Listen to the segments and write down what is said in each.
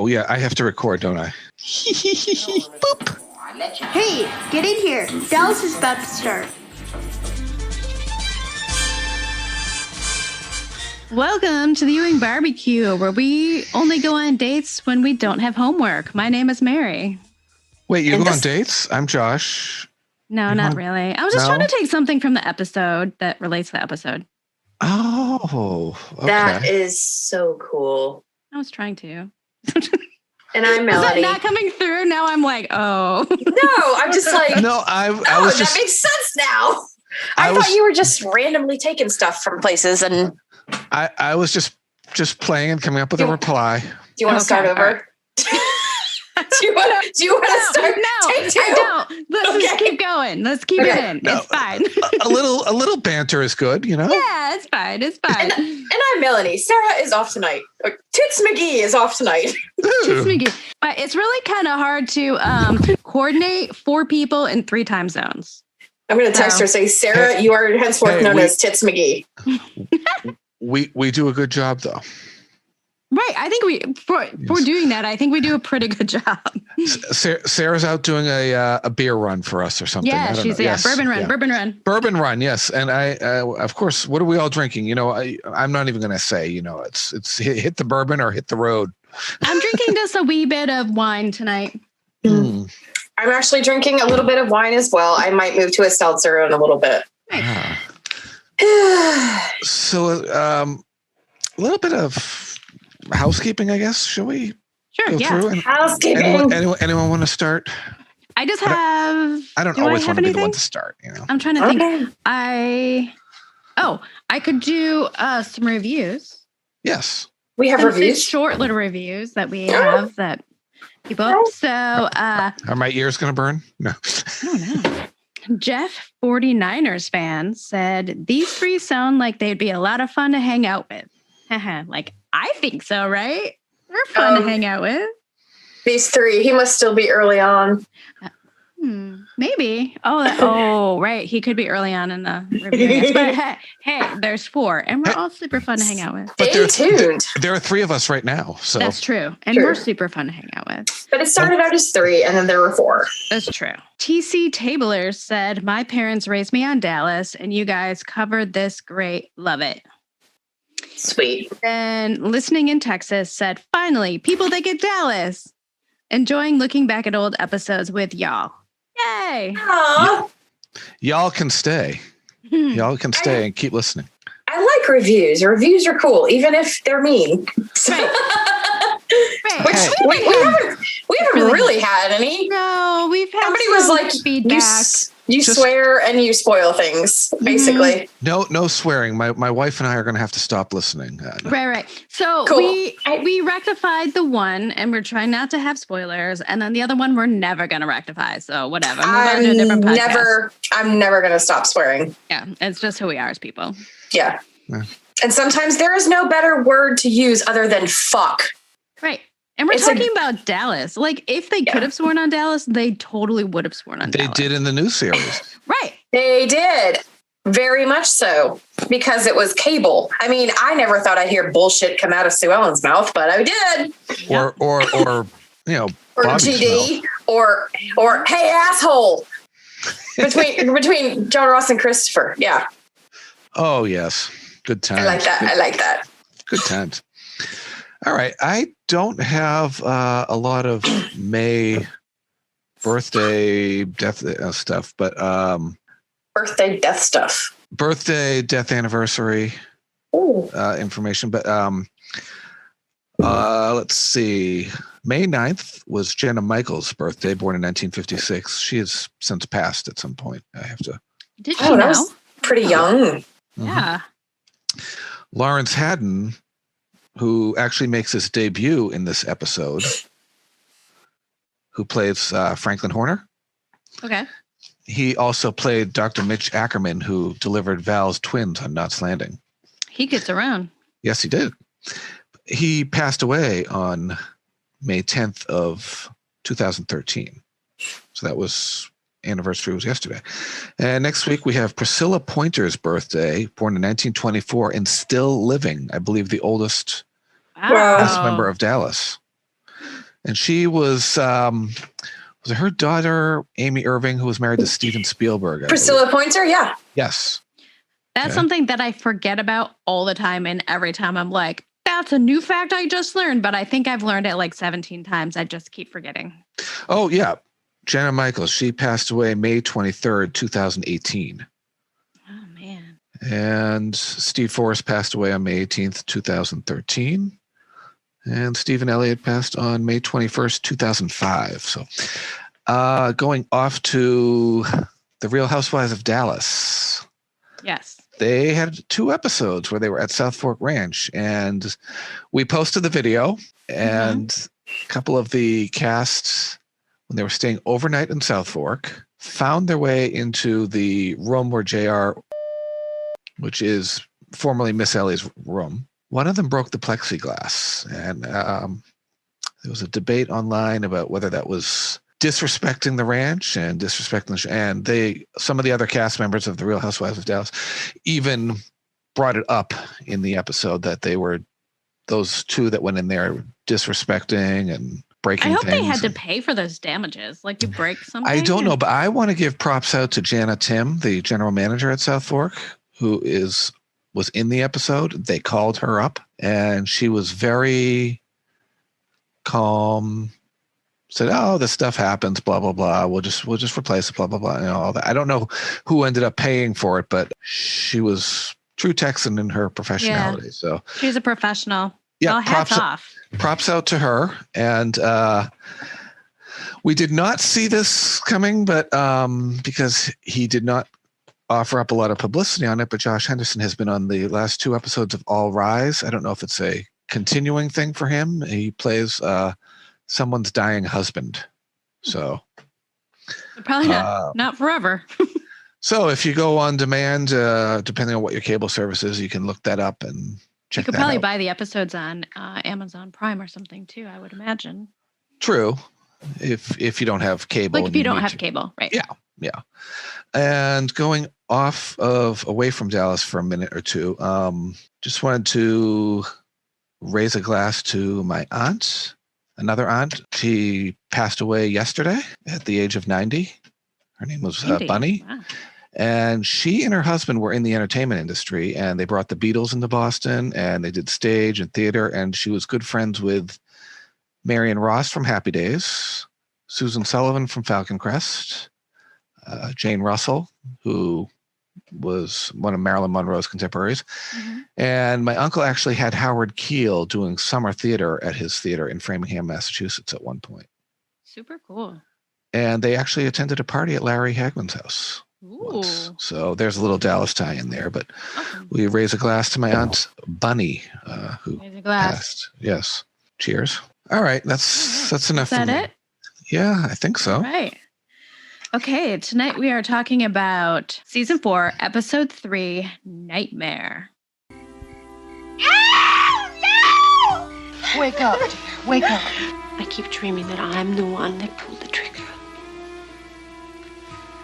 Oh, yeah, I have to record, don't I? Boop. Hey, get in here. Dallas is about to start. Welcome to the Ewing Barbecue, where we only go on dates when we don't have homework. My name is Mary. Wait, you go on dates? I'm Josh. No, not really. I was just trying to take something from the episode that relates to the episode. Oh, okay. That is so cool. I was trying to. And I'm Melody. Is that not coming through? Now I'm like, oh. No, I'm just like, no, I was just. That makes sense now. I thought you were just randomly taking stuff from places, and I was just playing and coming up with a reply. Do you want to start over? Do you want to start? No, I don't. Let's just keep going. Let's keep it in. No, it's fine. a little banter is good, you know? Yeah, it's fine. It's fine. And I'm Melanie. Sarah is off tonight. Tits McGee is off tonight. Tits McGee. But it's really kind of hard to coordinate 4 people in 3 time zones. I'm going to text her, say, Sarah, you are henceforth known as Tits McGee. We do a good job, though. Right. I think for doing that, I think we do a pretty good job. Sarah's out doing a beer run for us or something. Yeah, she's bourbon run. Bourbon run, yes. And I of course, what are we all drinking? You know, I'm not even going to say, you know, it's hit the bourbon or hit the road. I'm drinking just a wee bit of wine tonight. I'm actually drinking a little bit of wine as well. I might move to a seltzer in a little bit. Nice. So a little bit of housekeeping, I guess. Shall we go through? Housekeeping. Anyone want to start? I just have. I don't always want to be the one to start. You know, I'm trying to think. I could do some reviews. Yes, we have reviews. Short little reviews that we have that people. So, are my ears going to burn? No, I don't know. Jeff 49ers fan said these 3 sound like they'd be a lot of fun to hang out with. Like, I think so, right? They're fun to hang out with. These 3, he must still be early on. Maybe. Oh, right. He could be early on in the review. But hey, there's 4, and we're all super fun to hang out with. Stay tuned. There are 3 of us right now. So that's true. And we're super fun to hang out with. But it started out as 3, and then there were 4. That's true. TC Tablers said, my parents raised me on Dallas, and you guys covered this great. Love it. Sweet. And listening in Texas said, finally, people that get Dallas. Enjoying looking back at old episodes with y'all. Yay. Aww. Y'all can stay. Y'all can stay and keep listening. I like reviews. Reviews are cool, even if they're mean. Right. We haven't really had any. No, we've had somebody was like feedback. You swear and you spoil things, basically. No swearing. My wife and I are going to have to stop listening. No. Right. So cool. we rectified the one, and we're trying not to have spoilers, and then the other one we're never going to rectify. So whatever. I'm never going to stop swearing. Yeah, it's just who we are as people. Yeah. And sometimes there is no better word to use other than fuck. Right. And we're talking about Dallas. Like, if they could have sworn on Dallas, they totally would have sworn on Dallas. They did in the new series. Right. They did. Very much so. Because it was cable. I mean, I never thought I'd hear bullshit come out of Sue Ellen's mouth, but I did. Or you know, or GD. Or hey, asshole. Between John Ross and Christopher. Yeah. Oh, yes. Good times. I like that. Good times. All right. I don't have a lot of May birthday, death stuff, but birthday, death stuff. Birthday, death anniversary information. But let's see. May 9th was Jenna Michaels' birthday, born in 1956. She has since passed at some point. I have to. Did she know? That was pretty young. Yeah. Lawrence Haddon, who actually makes his debut in this episode, who plays Franklin Horner. Okay. He also played Dr. Mitch Ackerman, who delivered Val's twins on Knots Landing. He gets around. Yes, he did. He passed away on May 10th of 2013. So that was anniversary was yesterday. And next week we have Priscilla Pointer's birthday, born in 1924 and still living. I believe the oldest cast member of Dallas. And she was it her daughter, Amy Irving, who was married to Steven Spielberg? Priscilla Pointer, yeah. Yes. That's Okay. something that I forget about all the time. And every time I'm like, that's a new fact I just learned. But I think I've learned it like 17 times. I just keep forgetting. Oh, yeah. Jenna Michaels, she passed away May 23rd, 2018. Oh, man. And Steve Forrest passed away on May 18th, 2013. And Stephen Elliott passed on May 21st, 2005. So going off to The Real Housewives of Dallas. Yes. They had 2 episodes where they were at South Fork Ranch. And we posted the video. And a couple of the cast, when they were staying overnight in South Fork, found their way into the room where JR, which is formerly Miss Ellie's room. One of them broke the plexiglass, and there was a debate online about whether that was disrespecting the ranch and disrespecting and some of the other cast members of The Real Housewives of Dallas even brought it up in the episode that they were those 2 that went in there disrespecting and breaking I hope things. they had to pay for those damages. Like you break something. I don't know, but I want to give props out to Jana Tim, the general manager at South Fork, who was in the episode. They called her up and she was very calm, said, "Oh, this stuff happens, blah, blah, blah. We'll just replace it, blah, blah, blah." And all that. I don't know who ended up paying for it, but she was true Texan in her professionality. Yeah. So she's a professional. Yeah. Well, hats off. Props out to her. And we did not see this coming, but because he did not offer up a lot of publicity on it, but Josh Henderson has been on the last 2 episodes of All Rise. I don't know if it's a continuing thing for him. He plays someone's dying husband. So probably not forever. So if you go on demand, depending on what your cable service is, you can look that up and check that out. You could probably buy the episodes on Amazon Prime or something too, I would imagine. True. If you don't have cable. Like if you don't have cable, right? Yeah. And going away from Dallas for a minute or 2, just wanted to raise a glass to my aunt, another aunt. She passed away yesterday at the age of 90. Her name was Bunny. Wow. And she and her husband were in the entertainment industry, and they brought the Beatles into Boston, and they did stage and theater, and she was good friends with Marion Ross from Happy Days, Susan Sullivan from Falcon Crest, Jane Russell, who was one of Marilyn Monroe's contemporaries. Mm-hmm. And my uncle actually had Howard Keel doing summer theater at his theater in Framingham, Massachusetts at one point. Super cool. And they actually attended a party at Larry Hagman's house. Once. So there's a little Dallas tie in there, but we raise a glass to my aunt Bunny, who passed. Yes. Cheers. All right. That's enough. Is that it? Yeah, I think so. All right. Okay. Tonight we are talking about season 4, episode 3, Nightmare. Oh, no! Wake up, dear. Wake up. I keep dreaming that I'm the one that pulled the trigger.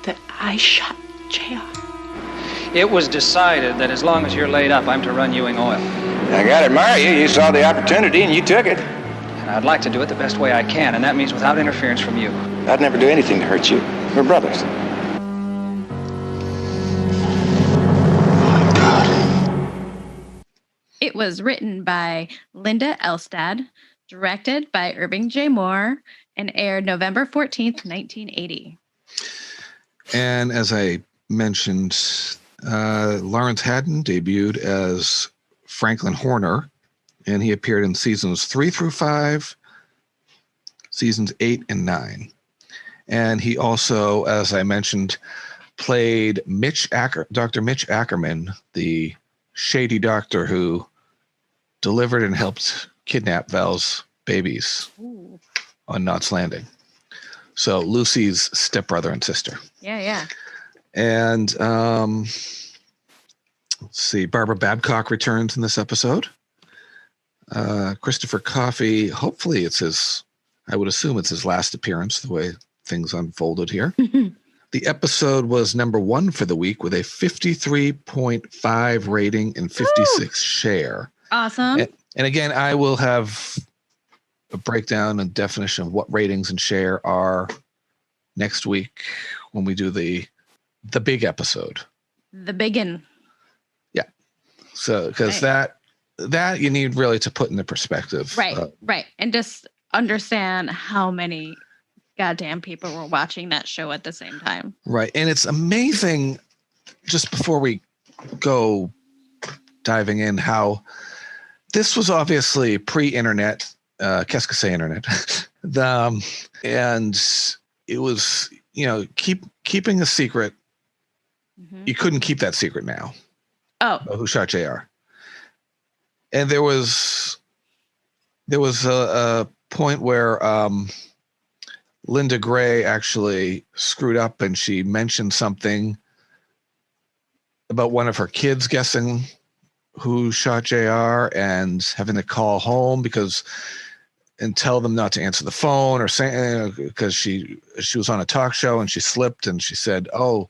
That I shot JR. It was decided that as long as you're laid up, I'm to run Ewing Oil. I gotta admire you. You saw the opportunity and you took it. And I'd like to do it the best way I can, and that means without interference from you. I'd never do anything to hurt you. We're brothers. It was written by Linda Elstad, directed by Irving J. Moore, and aired November 14th, 1980. And as I mentioned, Lawrence Haddon debuted as Franklin Horner, and he appeared in seasons 3 through 5, seasons 8 and 9. And he also, as I mentioned, played Dr. Mitch Ackerman, the shady doctor who delivered and helped kidnap Val's babies on Knots Landing. So Lucy's stepbrother and sister. Yeah. And let's see, Barbara Babcock returns in this episode. Christopher Coffey, hopefully I would assume it's his last appearance, the way things unfolded here. The episode was number 1 for the week with a 53.5 rating and 56 share. Awesome. And again, I will have a breakdown and definition of what ratings and share are next week when we do the big episode. The biggin. Yeah. So, because that you need really to put into perspective. Right. Right. And just understand how many goddamn people were watching that show at the same time. Right. And it's amazing, just before we go diving in, how this was obviously pre-internet, qu'est-ce que c'est internet? And it was, keeping a secret. Mm-hmm. You couldn't keep that secret now. Oh. Who shot JR. And there was a point where Linda Gray actually screwed up, and she mentioned something about one of her kids guessing who shot JR and having to call home and tell them not to answer the phone, or saying, because she was on a talk show and she slipped and she said, "Oh,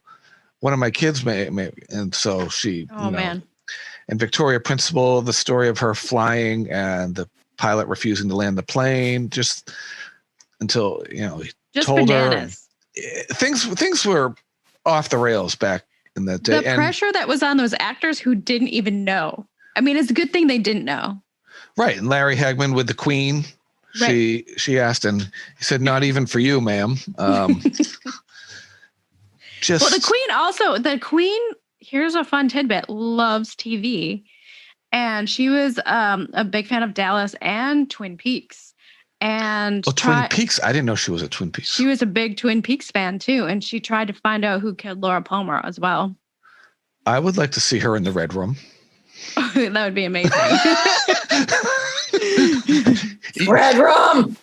one of my kids may," and so she. Oh man. And Victoria Principal, the story of her flying and the pilot refusing to land the plane, just until he just told bananas. Her things were off the rails back in that day. The pressure that was on those actors who didn't even know. I mean, it's a good thing they didn't know. Right. And Larry Hagman with the Queen, right. she asked, and he said, "Not even for you, ma'am." The Queen, here's a fun tidbit, loves TV. And she was a big fan of Dallas and Twin Peaks. And Twin Peaks? I didn't know she was a Twin Peaks. She was a big Twin Peaks fan too. And she tried to find out who killed Laura Palmer as well. I would like to see her in the Red Room. That would be amazing. Red Room!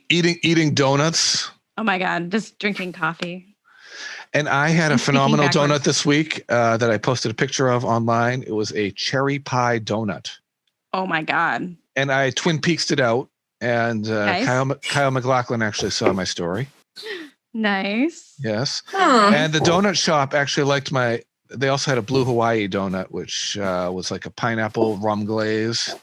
Eating donuts. Oh my God, just drinking coffee. And I had a phenomenal donut this week that I posted a picture of online. It was a cherry pie donut. Oh my God. And I Twin Peaksed it out. And nice. Kyle MacLachlan actually saw my story. Nice. Yes. And the donut shop actually liked they also had a Blue Hawaii donut, which was like a pineapple rum glaze.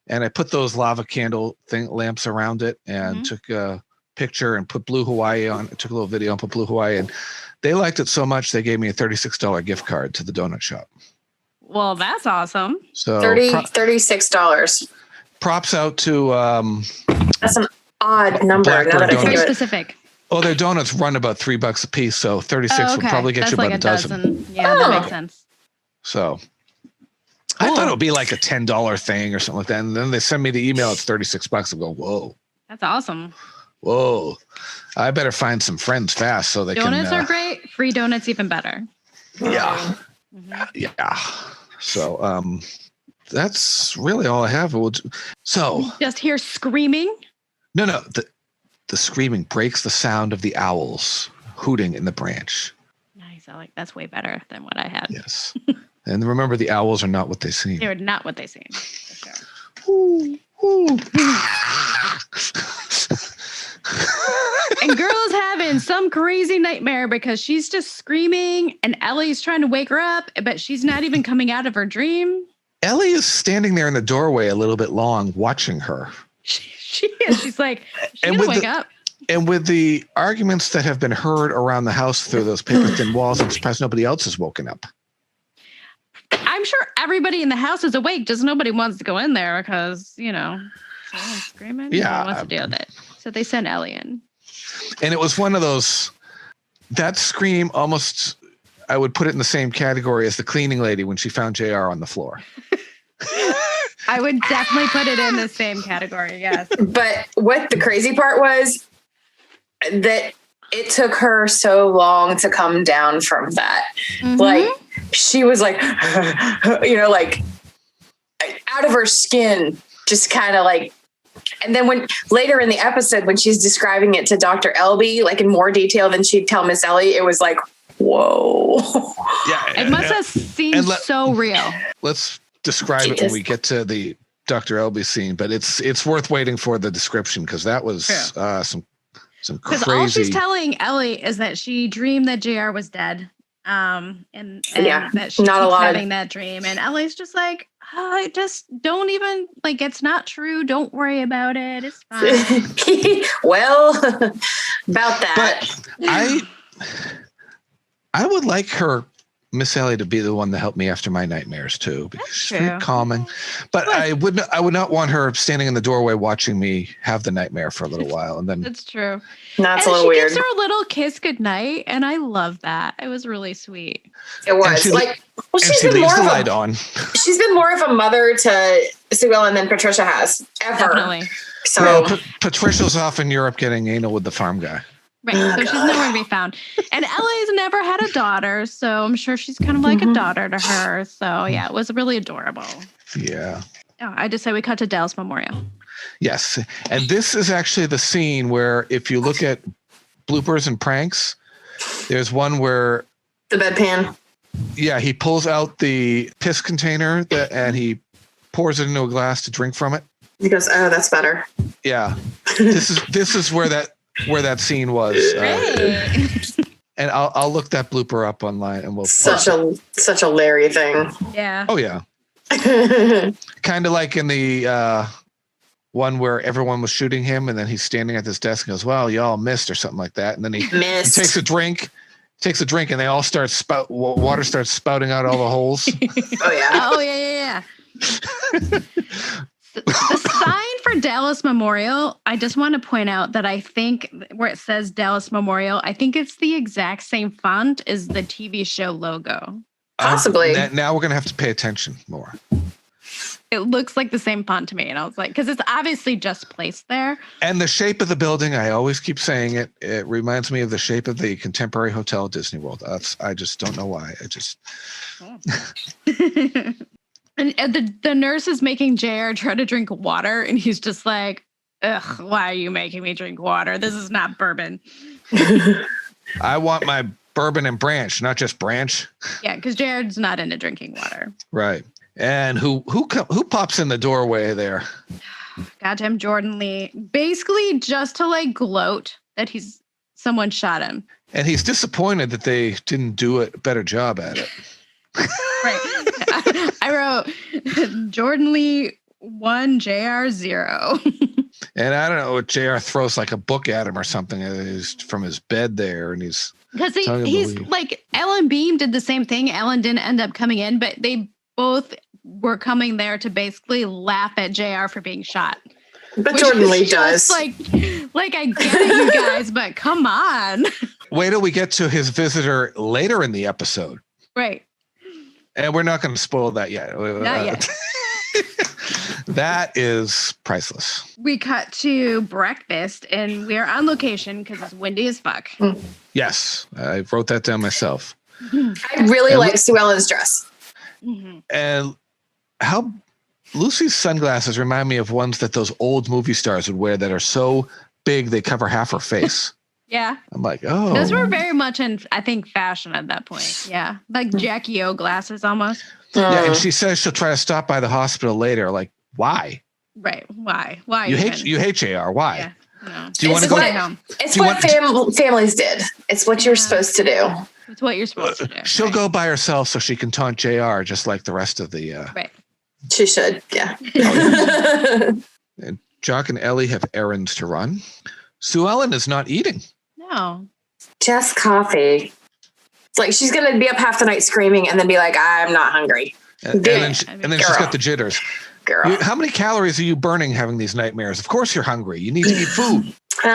And I put those lava candle lamps around it and took a picture and put Blue Hawaii on. I took a little video and put Blue Hawaii in. They liked it so much, they gave me a $36 gift card to the donut shop. Well, that's awesome. So $36. Props out to that's an odd number. Blackbird now that I think very of it. Specific. Oh, their donuts run about $3 a piece, so 36 would probably get you about a dozen. Yeah, that makes sense. So I thought it would be like a $10 thing or something like that. And then they send me the email, it's $36. I go, whoa. That's awesome. Whoa. I better find some friends fast so they donuts can. Donuts are great. Free donuts even better. Yeah. Yeah. So that's really all I have. So just hear screaming. No. The screaming breaks the sound of the owls hooting in the branch. Nice. That's way better than what I had. Yes. And remember, the owls are not what they seem. They're not what they seem. For sure. Ooh, ooh. And Girl's having some crazy nightmare because she's just screaming and Ellie's trying to wake her up, but she's not even coming out of her dream. Ellie is standing there in the doorway a little bit long watching her. She is. She's like, she's going to wake up. And with the arguments that have been heard around the house through those paper-thin walls, I'm surprised nobody else has woken up. I'm sure everybody in the house is awake, just nobody wants to go in there because, someone's screaming. Yeah. Nobody wants to deal with it. So they send Ellie in. And it was one of those, that scream almost, I would put it in the same category as the cleaning lady when she found JR on the floor. I would definitely put it in the same category, yes. But what the crazy part was that it took her so long to come down from that. Mm-hmm. Like, she was like, like out of her skin, just kind of like. And then when later in the episode, when she's describing it to Dr. Elby, like in more detail than she'd tell Miss Ellie, it was like, whoa. Yeah. It must have seemed so real. Let's describe it when we get to the Dr. Elby scene, but it's worth waiting for the description because that was some crazy. Because all she's telling Ellie is that she dreamed that JR was dead. And that she keeps having that dream. And Ellie's just like, I just don't even like. It's not true. Don't worry about it. It's fine. Well, about that. But I would like her, Miss Ellie, to be the one to help me after my nightmares too, because she's very calming. But I would not want her standing in the doorway watching me have the nightmare for a little while, and then That's true. That's and a little she weird. gives her a little kiss goodnight, and I love that. It was really sweet. It was she like, well, and she leaves the light on. She's been more of a mother to Sue Ellen than Patricia has ever. Definitely. So Well, Patricia's off in Europe getting anal with the farm guy. Right. So she's nowhere to be found. And Ellie's never had a daughter, so I'm sure she's kind of like a daughter to her. So yeah, it was really adorable. Yeah. Oh, I just say we cut to Dallas Memorial. Yes. And this is actually the scene where if you look at bloopers and pranks, there's one where the bedpan. Yeah, he pulls out the piss container and he pours it into a glass to drink from it. He goes, "Oh, that's better." Yeah. This is where that scene was. And I'll look that blooper up online and we'll such a Larry thing. Yeah. Oh yeah. Kind of like in the one where everyone was shooting him and then he's standing at this desk and goes, "Well, y'all missed," or something like that. And then he takes a drink and they all start water starts spouting out all the holes. Oh yeah. The sign for Dallas Memorial, I just want to point out that I think where it says Dallas Memorial, I think it's the exact same font as the TV show logo. Possibly. Now we're going to have to pay attention more. It looks like the same font to me. And I was like, because it's obviously just placed there. And the shape of the building, I always keep saying it. It reminds me of the shape of the Contemporary Hotel at Disney World. I just don't know why. And the nurse is making JR try to drink water. And he's just like, "Ugh, why are you making me drink water? This is not bourbon." I want my bourbon and branch, not just branch. Yeah, because Jared's not into drinking water. Right. And who pops in the doorway there? Goddamn Jordan Lee. Basically just to like gloat that someone shot him. And he's disappointed that they didn't do a better job at it. Right. I wrote Jordan Lee 1, JR 0. And I don't know, JR throws like a book at him or something from his bed there. And he's like, Ellen Beam did the same thing. Ellen didn't end up coming in, but they both were coming there to basically laugh at JR for being shot. But Jordan Lee does. Like I get it, you guys, but come on. Wait till we get to his visitor later in the episode. Right. And we're not going to spoil that yet. Not yet. That is priceless. We cut to breakfast and we're on location because it's windy as fuck. Yes, I wrote that down myself. I really like Sue Ellen's dress. Mm-hmm. And how Lucy's sunglasses remind me of ones that those old movie stars would wear that are so big they cover half her face. Yeah. I'm like, oh. Those were very much in, I think, fashion at that point. Yeah. Like Jackie O glasses almost. Yeah, and she says she'll try to stop by the hospital later. Like, why? Right. Why? Why? You hate JR. Why? Yeah. No. Do you want to go home? It's what families did. It's what you're supposed to do. It's what you're supposed to do. She'll go by herself so she can taunt JR just like the rest of the... Right. She should, yeah. And Jock and Ellie have errands to run. Sue Ellen is not eating. No. Just coffee. It's like she's going to be up half the night screaming and then be like, "I'm not hungry." And then she's got the jitters. Girl. How many calories are you burning having these nightmares? Of course you're hungry. You need to eat food.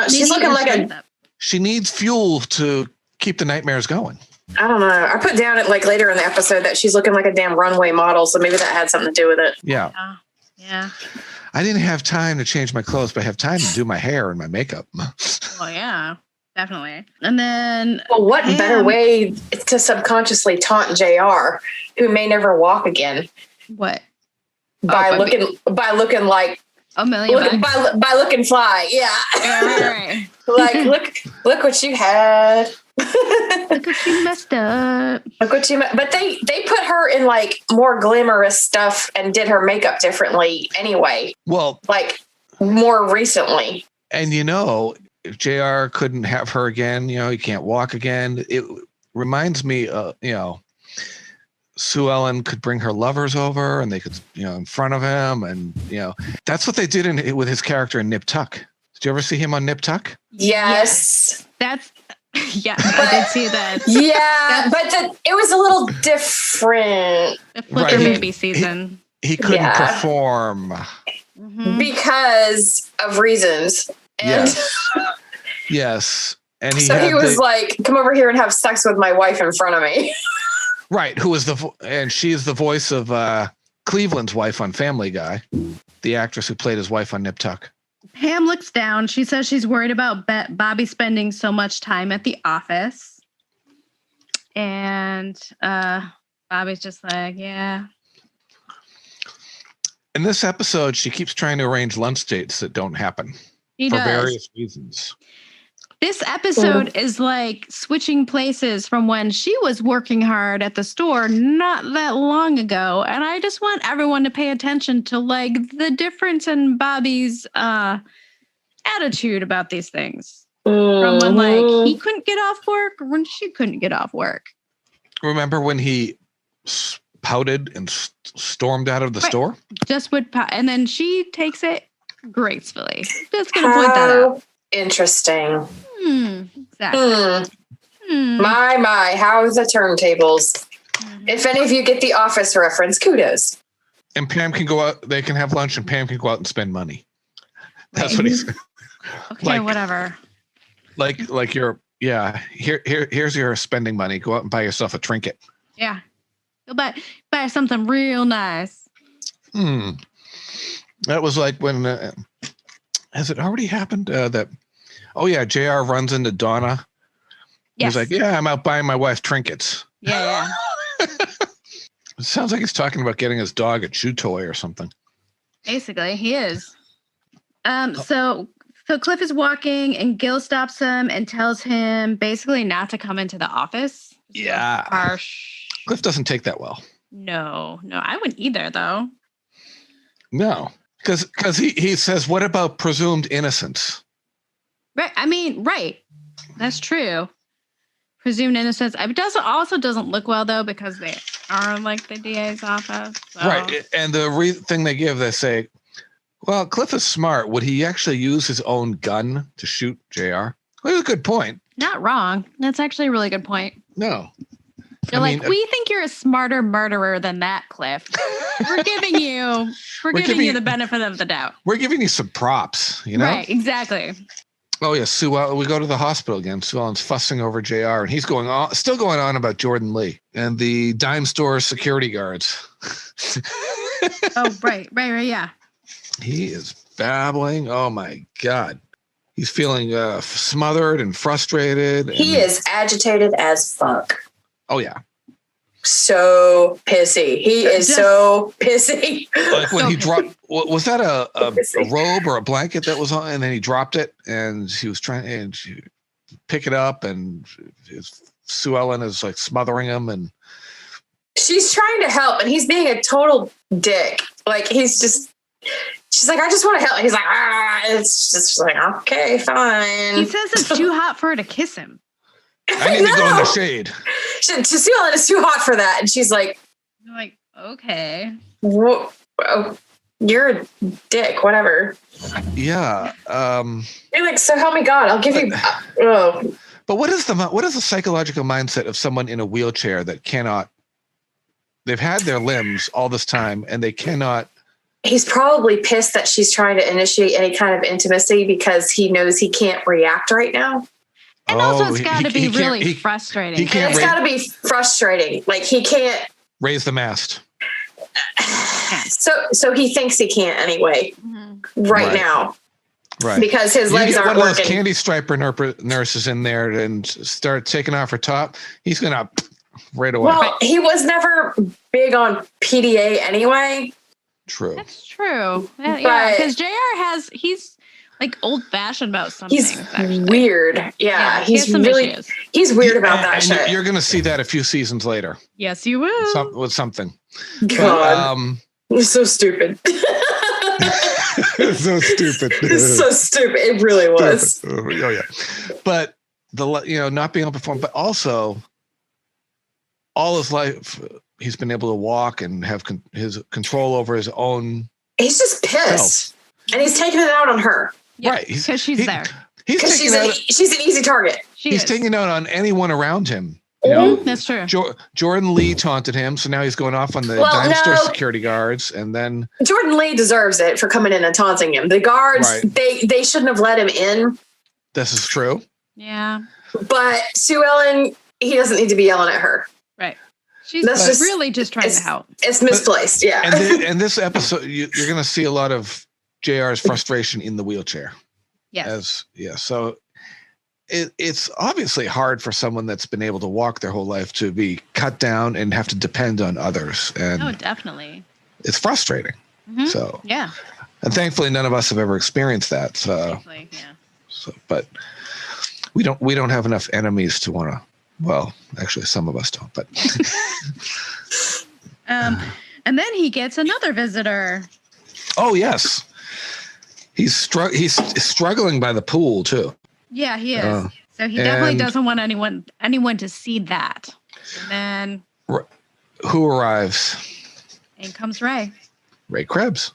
She's looking like She needs fuel to keep the nightmares going. I don't know. I put down it like later in the episode that she's looking like a damn runway model, so maybe that had something to do with it. Yeah. Yeah. I didn't have time to change my clothes, but I have time to do my hair and my makeup. Well, yeah, definitely. And then, well, what better way to subconsciously taunt JR, who may never walk again? What? By looking like a million by looking fly. Yeah. Right. Like look what you had. Look what you messed up. But they put her in like more glamorous stuff and did her makeup differently anyway. Well, like more recently. And if JR couldn't have her again, he can't walk again. It reminds me, Sue Ellen could bring her lovers over and they could, in front of him. And, that's what they did with his character in Nip Tuck. Did you ever see him on Nip Tuck? Yes. That's, I did see that. Yeah, but it was a little different. The Flicker Baby season. He couldn't perform. Because of reasons. And yes. And he was like, come over here and have sex with my wife in front of me. Right. And she's the voice of Cleveland's wife on Family Guy, the actress who played his wife on Nip Tuck. Pam looks down. She says she's worried about Bobby spending so much time at the office. And Bobby's just like, yeah. In this episode, she keeps trying to arrange lunch dates that don't happen for various reasons. This episode is like switching places from when she was working hard at the store not that long ago. And I just want everyone to pay attention to like the difference in Bobby's attitude about these things. From when like he couldn't get off work or when she couldn't get off work. Remember when he pouted and stormed out of the store? Just would and then she takes it gracefully. Just gonna point that out. Interesting. Exactly. My, how are the turntables? If any of you get the Office reference, kudos. And Pam can go out, they can have lunch and Pam can go out and spend money. That's what he said. Okay, whatever. Like here's your spending money. Go out and buy yourself a trinket. Yeah. Go buy something real nice. That was like when, has it already happened that, JR runs into Donna. Yes. He's like, yeah, I'm out buying my wife trinkets. Yeah. It sounds like he's talking about getting his dog a chew toy or something. Basically, he is. So Cliff is walking and Gil stops him and tells him basically not to come into the office. Yeah. Harsh. Cliff doesn't take that well. No, I wouldn't either, though. No, because he says, what about presumed innocence? Right. I mean, right. That's true. Presumed innocence. It doesn't look well, though, because they are like the DA's office. So. Right. And the thing they give, they say, well, Cliff is smart. Would he actually use his own gun to shoot JR? Well, that's a good point. Not wrong. That's actually a really good point. No. They're we think you're a smarter murderer than that, Cliff. We're giving you the benefit of the doubt. We're giving you some props, Right, exactly. Oh, yeah, Sue Ellen, we go to the hospital again. Sue Ellen's fussing over JR, and he's still going on about Jordan Lee and the dime store security guards. Oh, right, yeah. He is babbling. Oh, my God. He's feeling smothered and frustrated. He is agitated as fuck. Oh, yeah. So pissy. He is so pissy. Like when he dropped, was that a robe or a blanket that was on? And then he dropped it and he was trying to pick it up and Sue Ellen is like smothering him. And she's trying to help and he's being a total dick. Like she's like, I just want to help. He's like, it's just like, okay, fine. He says it's too hot for her to kiss him. I need to go in the shade. Sue Ellen is too hot for that. And she's like, okay. Whoa, you're a dick, whatever. Yeah. You're like, so help me God, I'll give you. But what is the psychological mindset of someone in a wheelchair that cannot, they've had their limbs all this time and they cannot. He's probably pissed that she's trying to initiate any kind of intimacy because he knows he can't react right now. And also it's got to be really frustrating. It's got to be frustrating. Like he can't raise the mast. So he thinks he can't anyway right now. Right. Because his legs aren't working. One of working. those candy striper nurses in there and start taking off her top. He's going to right away. Well, he was never big on PDA anyway. True. That's true. Yeah, because JR he's like old fashioned about something. He's weird. Yeah, he's weird about that shit. You're going to see that a few seasons later. Yes, you will. With something. God, you're so stupid. So stupid. So stupid. It really was. Oh yeah. But not being able to perform, but also all his life, he's been able to walk and have his control over his own. He's just pissed, and he's taking it out on her. Yeah, Right, because she's there. He's Because taking she's an easy target. he's taking it out on anyone around him. You know, That's true. Jordan Lee taunted him, so now he's going off on the dime store security guards, and then Jordan Lee deserves it for coming in and taunting him. The guards, they shouldn't have let him in. This is true. Yeah. But Sue Ellen, he doesn't need to be yelling at her. Right. She's really just trying to help. It's misplaced, yeah. And this episode, you're going to see a lot of JR's frustration in the wheelchair. Yes. So it's obviously hard for someone that's been able to walk their whole life to be cut down and have to depend on others. And oh, definitely. It's frustrating. Mm-hmm. So yeah. And thankfully, none of us have ever experienced that. So, but we don't have enough enemies to want to. Well, actually, some of us don't. But and then he gets another visitor. Oh yes, he's struggling by the pool too. Yeah, he is. So he definitely doesn't want anyone to see that. And then who arrives? In comes Ray. Ray Krebs.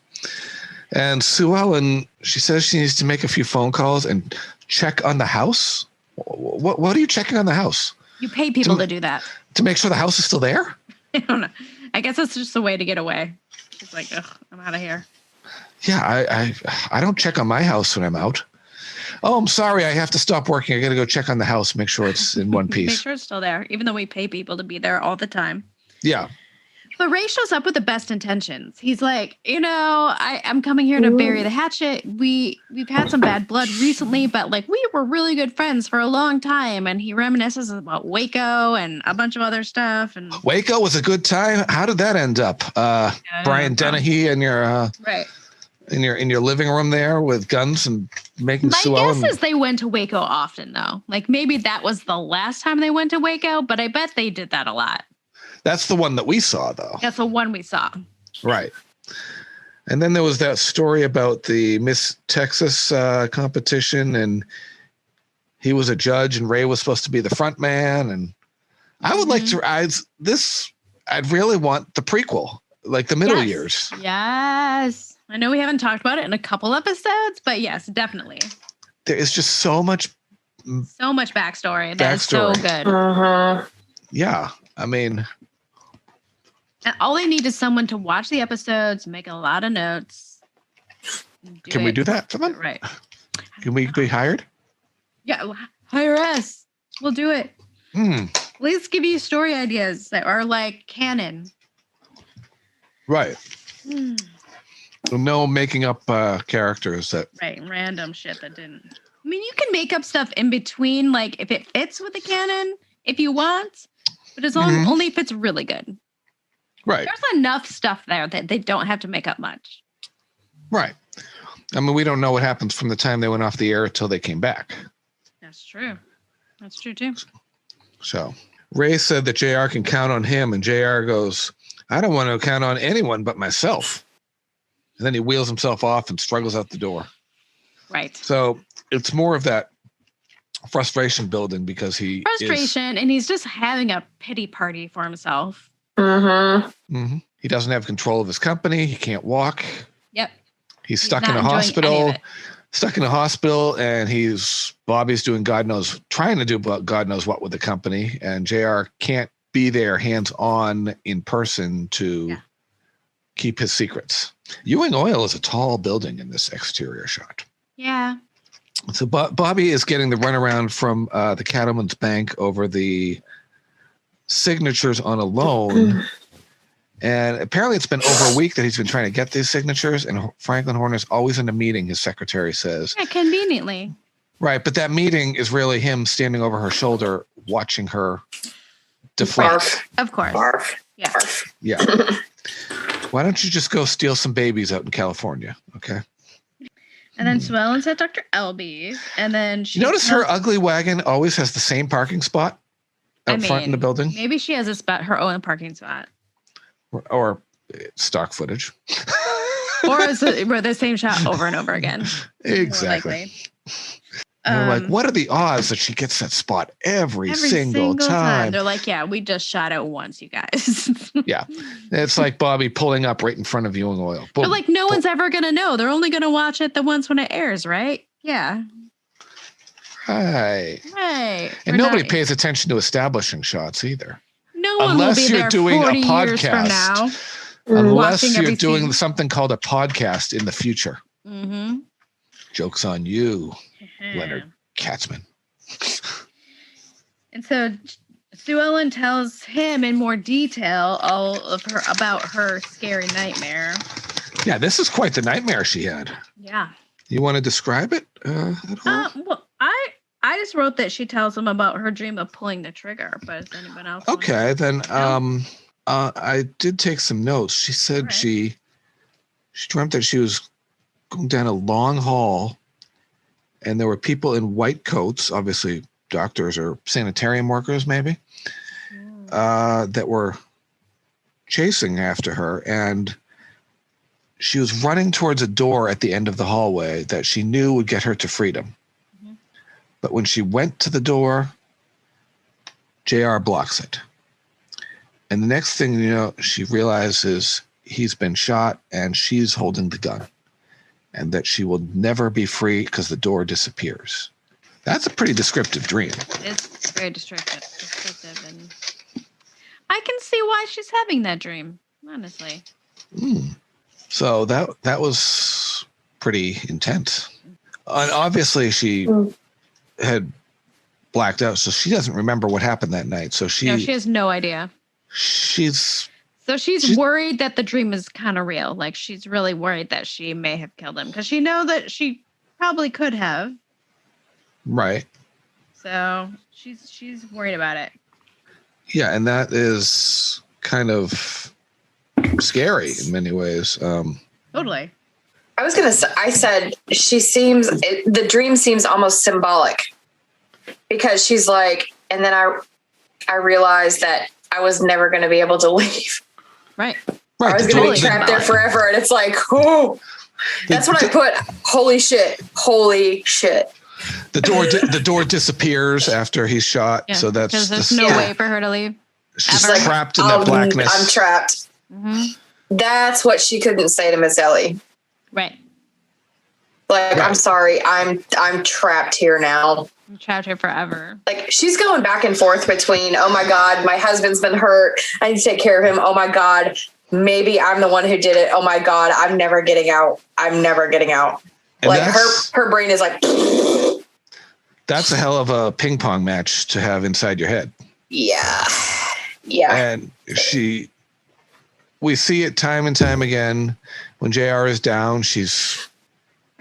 And Sue Ellen, she says she needs to make a few phone calls and check on the house. What are you checking on the house? You pay people to do that. To make sure the house is still there? I don't know. I guess that's just a way to get away. She's like, ugh, I'm out of here. Yeah, I don't check on my house when I'm out. Oh, I'm sorry. I have to stop working. I got to go check on the house, make sure it's in one piece. Make sure it's still there, even though we pay people to be there all the time. Yeah. But Ray shows up with the best intentions. He's like, I'm coming here to bury the hatchet. We've had some bad blood recently, but like we were really good friends for a long time. And he reminisces about Waco and a bunch of other stuff. And Waco was a good time. How did that end up? Brian Dennehy and your right in your living room there with guns and making Sue Ellen. My guess is they went to Waco often though. Like maybe that was the last time they went to Waco, but I bet they did that a lot. That's the one that we saw, though. That's the one we saw. Right. And then there was that story about the Miss Texas competition, and he was a judge, and Ray was supposed to be the front man. And I would like to. I'd really want the prequel, like the middle years. Yes. I know we haven't talked about it in a couple episodes, but yes, definitely. There is just so much backstory. That is so good. Yeah. I mean, and all they need is someone to watch the episodes, make a lot of notes. Can we do that for them? Right. Can we be hired? Yeah, hire us. We'll do it. Let's give you story ideas that are like canon. Right. No making up characters that. Right, random shit that didn't. I mean, you can make up stuff in between, like if it fits with the canon, if you want, but it's only if it's really good. Right. There's enough stuff there that they don't have to make up much. Right. I mean, we don't know what happens from the time they went off the air until they came back. That's true. That's true, too. So Ray said that JR can count on him, and JR goes, I don't want to count on anyone but myself. And then he wheels himself off and struggles out the door. Right. So it's more of that frustration building because and he's just having a pity party for himself. He doesn't have control of his company. He can't walk. Yep. He's stuck in a hospital. And Bobby's doing trying to do God knows what with the company, and JR can't be there hands on in person to keep his secrets. Ewing Oil is a tall building in this exterior shot. Yeah. So Bobby is getting the runaround from the Cattleman's Bank over the signatures on a loan. And apparently it's been over a week that he's been trying to get these signatures. And Franklin Horner's always in a meeting, his secretary says. Yeah, conveniently. Right. But that meeting is really him standing over her shoulder, watching her deflect. Of course. Barf. Yeah. Barf. Yeah. Why don't you just go steal some babies out in California? Okay. And then Sue Ellen's at Dr. Elby's, and then she notice her ugly wagon always has the same parking spot out front in the building. Maybe she has her own parking spot, or stock footage, or the same shot over and over again. Exactly. And they're like, what are the odds that she gets that spot every single time? They're like, yeah, we just shot it once, you guys. Yeah. It's like Bobby pulling up right in front of viewing oil. Boom, They're like, no one's ever going to know. They're only going to watch it the once when it airs, right? Yeah. Right. And nobody pays attention to establishing shots either. No one will be there 40 years from now. Unless you're doing something called a podcast in the future. Mm-hmm. Joke's on you, Leonard Katzman. And so Sue Ellen tells him in more detail about her scary nightmare. Yeah, this is quite the nightmare she had. Yeah. You want to describe it at all? Well, I just wrote that she tells him about her dream of pulling the trigger, but does anyone else? Okay, then I did take some notes. She said she dreamt that she was going down a long hall and there were people in white coats, obviously doctors or sanitarium workers maybe, that were chasing after her, and she was running towards a door at the end of the hallway that she knew would get her to freedom. Mm-hmm. But when she went to the door, JR blocks it. And the next thing you know, she realizes he's been shot and she's holding the gun, and that she will never be free because the door disappears. That's a pretty descriptive dream. It's very descriptive, and I can see why she's having that dream, honestly. So that was pretty intense. And obviously she had blacked out, so she doesn't remember what happened that night. So she has no idea. She's worried that the dream is kind of real. Like, she's really worried that she may have killed him because she knows that she probably could have. Right. So she's worried about it. Yeah, and that is kind of scary in many ways. Totally. I was going to say, I said the dream seems almost symbolic, because she's like, and then I realized that I was never going to be able to leave. Right. I was going to be trapped there forever. And it's like, oh, that's when I put, holy shit. The door disappears after he's shot. Yeah, so that's there's no way for her to leave. She's like, trapped in that blackness. I'm trapped. Mm-hmm. That's what she couldn't say to Miss Ellie. Right. Like, right. I'm sorry. I'm trapped here now. I'm trapped here forever. Like, she's going back and forth between, oh my God, my husband's been hurt, I need to take care of him. Oh my God, maybe I'm the one who did it. Oh my God, I'm never getting out. And like, her brain is like, that's a hell of a ping pong match to have inside your head. Yeah. And we see it time and time again. When JR is down, she's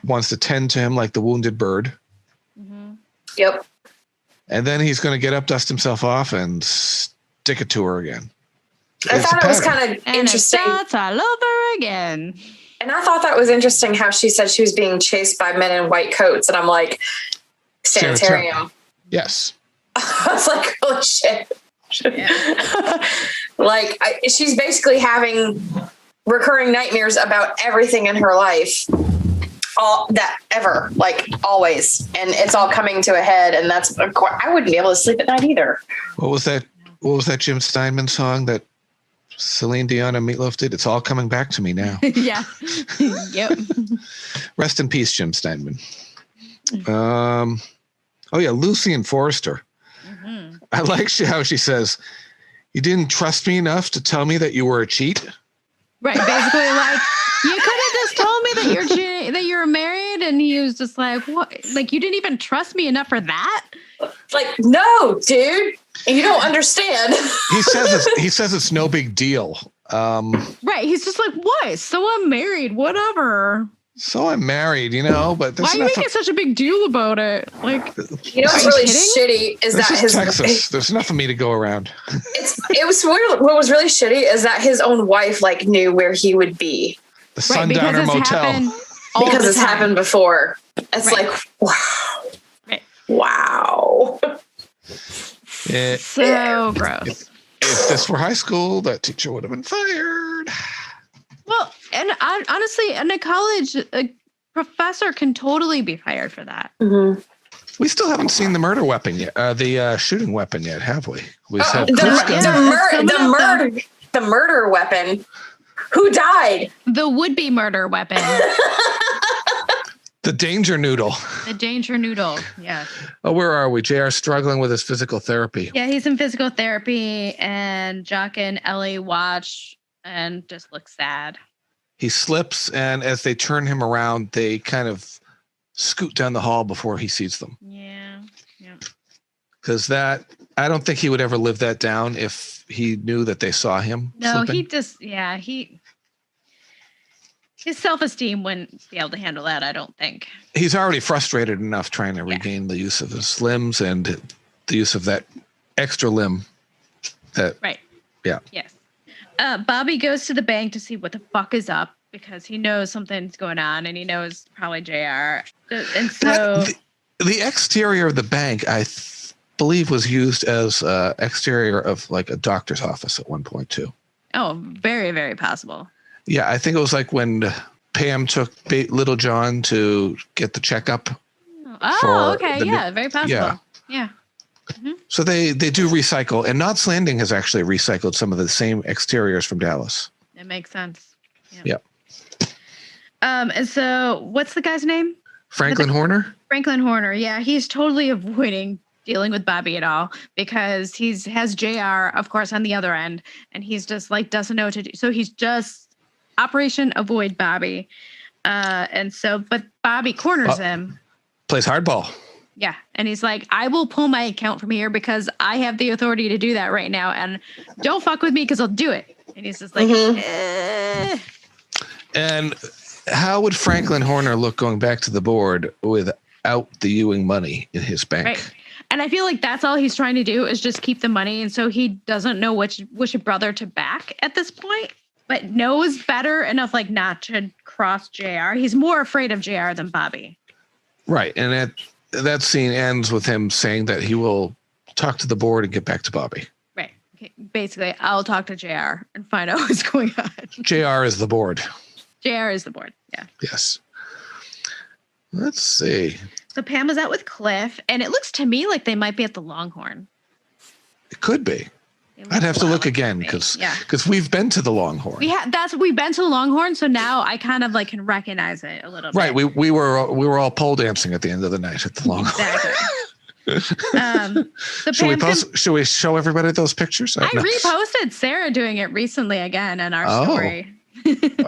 wants to tend to him like the wounded bird. Mm-hmm. Yep. And then he's going to get up, dust himself off, and stick it to her again. I thought it was kind of interesting. And it starts all over again. And I thought that was interesting how she said she was being chased by men in white coats. And I'm like, sanitarium. Yes. I was like, oh shit. Yeah. Like, she's basically having recurring nightmares about everything in her life. All that ever, like, always. And it's all coming to a head. And that's, of course, I wouldn't be able to sleep at night either. What was that Jim Steinman song that Celine Dion and Meatloaf did? It's all coming back to me now. Yeah. Yep. Rest in peace, Jim Steinman. Oh yeah, Lucy and Forrester. Mm-hmm. I like how she says, "You didn't trust me enough to tell me that you were a cheat." Right, basically, like, you could have just told me that you're married, and he was just like, "What? Like, you didn't even trust me enough for that?" Like, no, dude, you don't understand. He says it's no big deal. Right, he's just like, "What? So I'm married, whatever." So I'm married, but why are you making such a big deal about it? Like, what's really shitty is that his Texas. There's enough of me to go around. It was weird. What was really shitty is that his own wife knew where he would be. The Sundowner Motel. Because it's happened before. It's like, wow. Right. Wow. So gross. If this were high school, that teacher would have been fired. Well, and honestly, in a college, a professor can totally be fired for that. Mm-hmm. We still haven't seen the murder weapon yet. The shooting weapon yet, have we? We said the murder weapon. Who died? The would-be murder weapon. The danger noodle. The danger noodle. Yeah. Oh, where are we? JR struggling with his physical therapy. Yeah, he's in physical therapy, and Jock and Ellie watch and just look sad. He slips, and as they turn him around, they kind of scoot down the hall before he sees them. Yeah. Because I don't think he would ever live that down if he knew that they saw him. No, slipping. he just, his self-esteem wouldn't be able to handle that, I don't think. He's already frustrated enough trying to regain the use of his limbs and the use of that extra limb. Right. Yeah. Yes. Bobby goes to the bank to see what the fuck is up because he knows something's going on and he knows probably JR. And so the exterior of the bank, I believe, was used as exterior of like a doctor's office at one point too. Oh, very, very possible. Yeah, I think it was like when Pam took Little John to get the checkup. Oh, okay. Yeah, very possible. Yeah. Mm-hmm. So they do recycle, and Knots Landing has actually recycled some of the same exteriors from Dallas. It makes sense. Yeah. And so what's the guy's name? Franklin Horner? Franklin Horner. Yeah, he's totally avoiding dealing with Bobby at all because has JR, of course, on the other end, and he's just like doesn't know what to do. So he's just Operation Avoid Bobby. But Bobby corners him. Plays hardball. Yeah. And he's like, I will pull my account from here because I have the authority to do that right now. And don't fuck with me because I'll do it. And he's just like, And how would Franklin Horner look going back to the board without the Ewing money in his bank? Right. And I feel like that's all he's trying to do is just keep the money. And so he doesn't know which brother to back at this point, but knows better enough like not to cross JR. He's more afraid of JR than Bobby. Right. And that scene ends with him saying that he will talk to the board and get back to Bobby. Right. Okay. Basically, I'll talk to JR and find out what's going on. JR is the board. JR is the board. Yeah. Yes. Let's see. So Pam is out with Cliff, and it looks to me like they might be at the Longhorn. It could be. I'd have to look again because we've been to the Longhorn. We've been to the Longhorn, so now I kind of like can recognize it a little bit. Right. We were all pole dancing at the end of the night at the Longhorn. Exactly. Should we show everybody those pictures? I reposted Sarah doing it recently again in our story.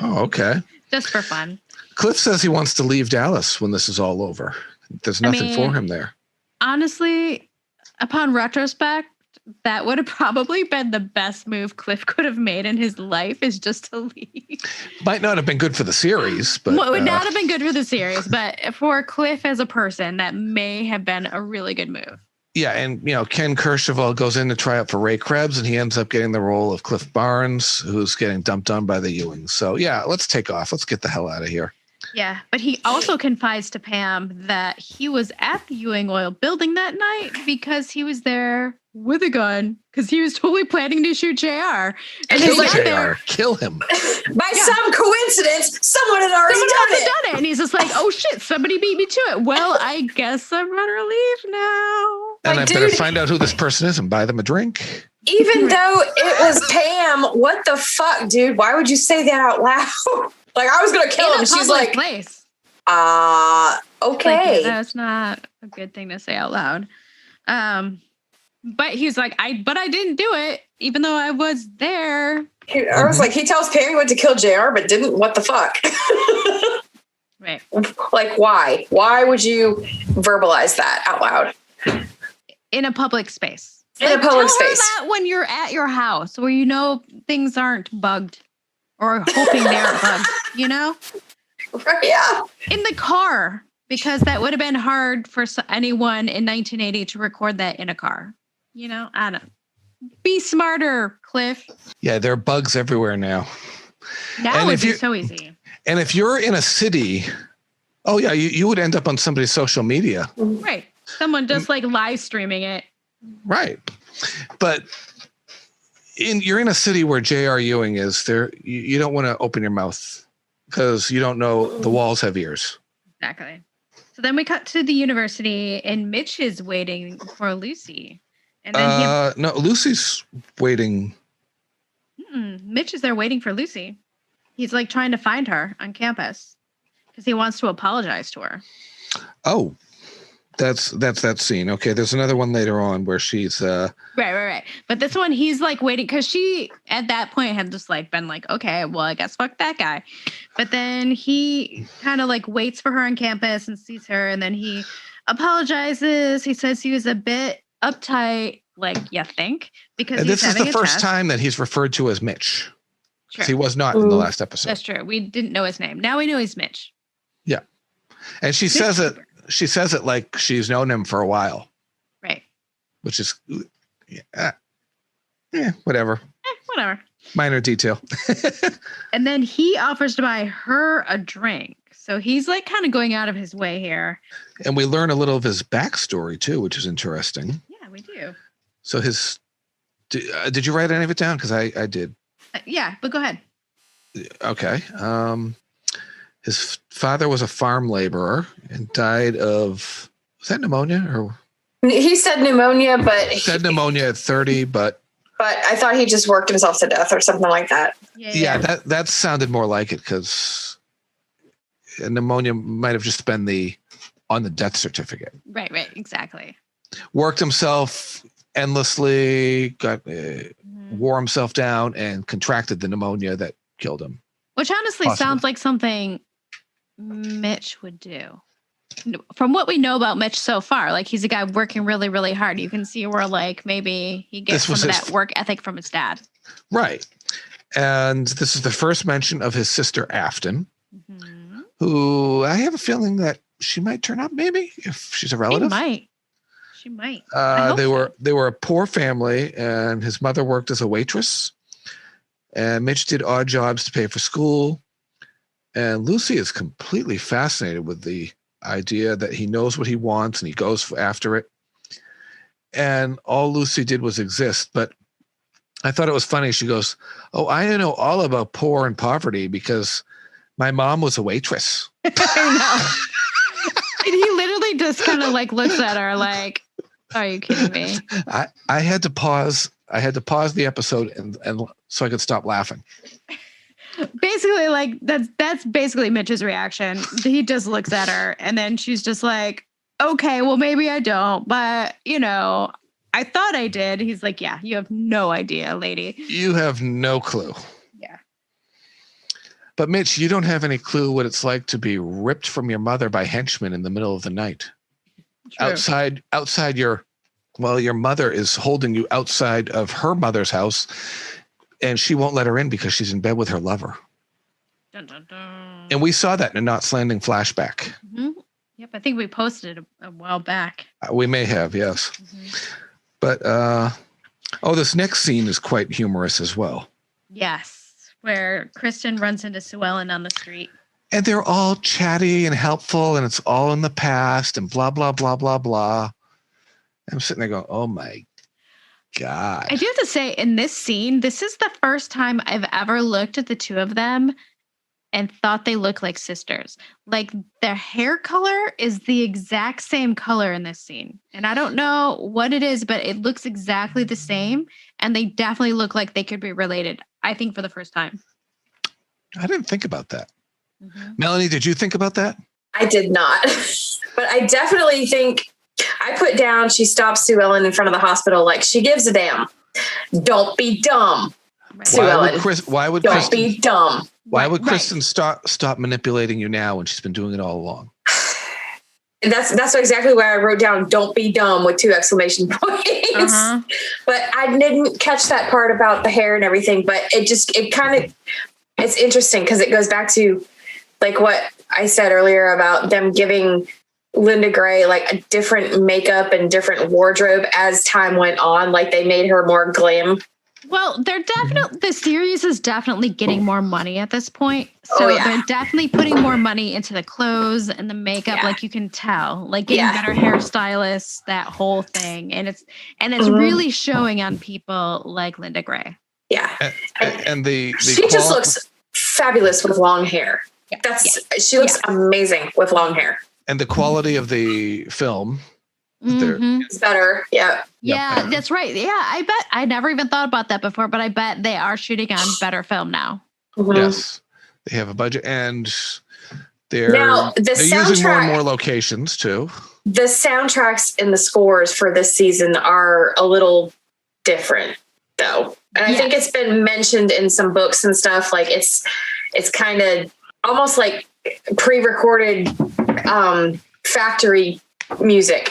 Oh, okay. Just for fun. Cliff says he wants to leave Dallas when this is all over. There's nothing for him there. Honestly, upon retrospect, that would have probably been the best move Cliff could have made in his life is just to leave. Might not have been good for the series, but it would not have been good for the series, but for Cliff as a person, that may have been a really good move. Yeah, and Ken Kercheval goes in to try out for Ray Krebs, and he ends up getting the role of Cliff Barnes, who's getting dumped on by the Ewings. So yeah, let's take off. Let's get the hell out of here. Yeah, but he also confides to Pam that he was at the Ewing Oil building that night because he was there with a gun because he was totally planning to shoot JR. And he's like, JR, kill him. By some coincidence, someone had already done it. And he's just like, oh shit, somebody beat me to it. Well, I guess I'm gonna leave now. And I better find out who this person is and buy them a drink. Even though it was Pam, what the fuck, dude? Why would you say that out loud? Like, I was going to kill him. She's like, place. Okay. Like, that's not a good thing to say out loud. But he's like, I didn't do it, even though I was there. I was like, he tells Pam he went to kill JR, but didn't. What the fuck? Right. Like, why? Why would you verbalize that out loud? In a public space. In a public space. That when you're at your house where things aren't bugged. Or hoping they aren't bugged, Yeah. In the car, because that would have been hard for anyone in 1980 to record that in a car. I don't. Be smarter, Cliff. Yeah, there are bugs everywhere now. Now it'd be so easy. And if you're in a city, you would end up on somebody's social media. Right. Someone just like live streaming it. Right. But you're in a city where J.R. Ewing is there. You don't want to open your mouth because you don't know the walls have ears. Exactly. So then we cut to the university, and Mitch is waiting for Lucy. And then No, Lucy's waiting. Mitch is there waiting for Lucy. He's like trying to find her on campus because he wants to apologize to her. Oh, that's that scene. Okay, there's another one later on where she's Right. But this one, he's like waiting because she at that point had just like been like, okay, well, I guess fuck that guy. But then he kind of like waits for her on campus and sees her, and then he apologizes. He says he was a bit uptight, like you think, because this is the first time that he's referred to as Mitch. True. He was not in the last episode. That's true. We didn't know his name. Now we know he's Mitch. Yeah, and she says it. She says it like she's known him for a while. Right. Which is, whatever. Whatever. Minor detail. And then he offers to buy her a drink. So he's like kind of going out of his way here. And we learn a little of his backstory too, which is interesting. Yeah, we do. So did you write any of it down? Because I did. Yeah, but go ahead. Okay. His father was a farm laborer and died of, was that pneumonia or? He said pneumonia, but said pneumonia at 30, but I thought he just worked himself to death or something like that. Yeah. That sounded more like it because pneumonia might have just been on the death certificate. Right, exactly. Worked himself endlessly, wore himself down, and contracted the pneumonia that killed him. Which honestly sounds like something Mitch would do. From what we know about Mitch so far, like he's a guy working really, really hard. You can see where like maybe he gets some of that work ethic from his dad. Right. And this is the first mention of his sister Afton, who I have a feeling that she might turn up maybe if she's a relative. She might. They were a poor family, and his mother worked as a waitress. And Mitch did odd jobs to pay for school. And Lucy is completely fascinated with the idea that he knows what he wants and he goes after it. And all Lucy did was exist. But I thought it was funny. She goes, "Oh, I know all about poor and poverty because my mom was a waitress." I know. And he literally just kind of like looks at her like, "Are you kidding me?" I had to pause. I had to pause the episode and so I could stop laughing. Basically, like that's basically Mitch's reaction. He just looks at her and then she's just like, "Okay, well maybe I don't, but I thought I did." He's like, "Yeah, you have no idea, lady. You have no clue." Yeah. But Mitch, you don't have any clue what it's like to be ripped from your mother by henchmen in the middle of the night. True. Outside your mother is holding you outside of her mother's house, and she won't let her in because she's in bed with her lover. Dun, dun, dun. And we saw that in a Knots Landing flashback. Mm-hmm. Yep, I think we posted it a while back. We may have, yes. Mm-hmm. But, this next scene is quite humorous as well. Yes, where Kristen runs into Sue Ellen on the street. And they're all chatty and helpful, and it's all in the past, and blah, blah, blah, blah, blah. I'm sitting there going, oh, my God. I do have to say, in this scene, this is the first time I've ever looked at the two of them and thought they look like sisters. Like, their hair color is the exact same color in this scene. And I don't know what it is, but it looks exactly the same. And they definitely look like they could be related, I think, for the first time. I didn't think about that. Mm-hmm. Melanie, did you think about that? I did not. But I definitely think I put down, she stops Sue Ellen in front of the hospital like she gives a damn. Don't be dumb, right. Sue Ellen. Don't be dumb. Why would Kristen stop manipulating you now when she's been doing it all along? That's exactly why I wrote down "don't be dumb" with 2 exclamation points. Uh-huh. But I didn't catch that part about the hair and everything. But it's interesting because it goes back to like what I said earlier about them giving Linda Gray like a different makeup and different wardrobe as time went on. Like they made her more glam. Well, the series is definitely getting more money at this point. So they're definitely putting more money into the clothes and the makeup. Yeah. Like you can tell, like getting better hairstylists, that whole thing. And it's really showing on people like Linda Gray. Yeah. And she just looks fabulous with long hair. Yeah. She looks amazing with long hair. And the quality of the film. It's better. Yeah. Yeah, that's right. Yeah, I bet. I never even thought about that before, but I bet they are shooting on better film now. Mhm. Yes. They have a budget, and they're using more and more locations too. The soundtracks and the scores for this season are a little different, though. And I think it's been mentioned in some books and stuff. Like it's kind of almost like pre-recorded factory music.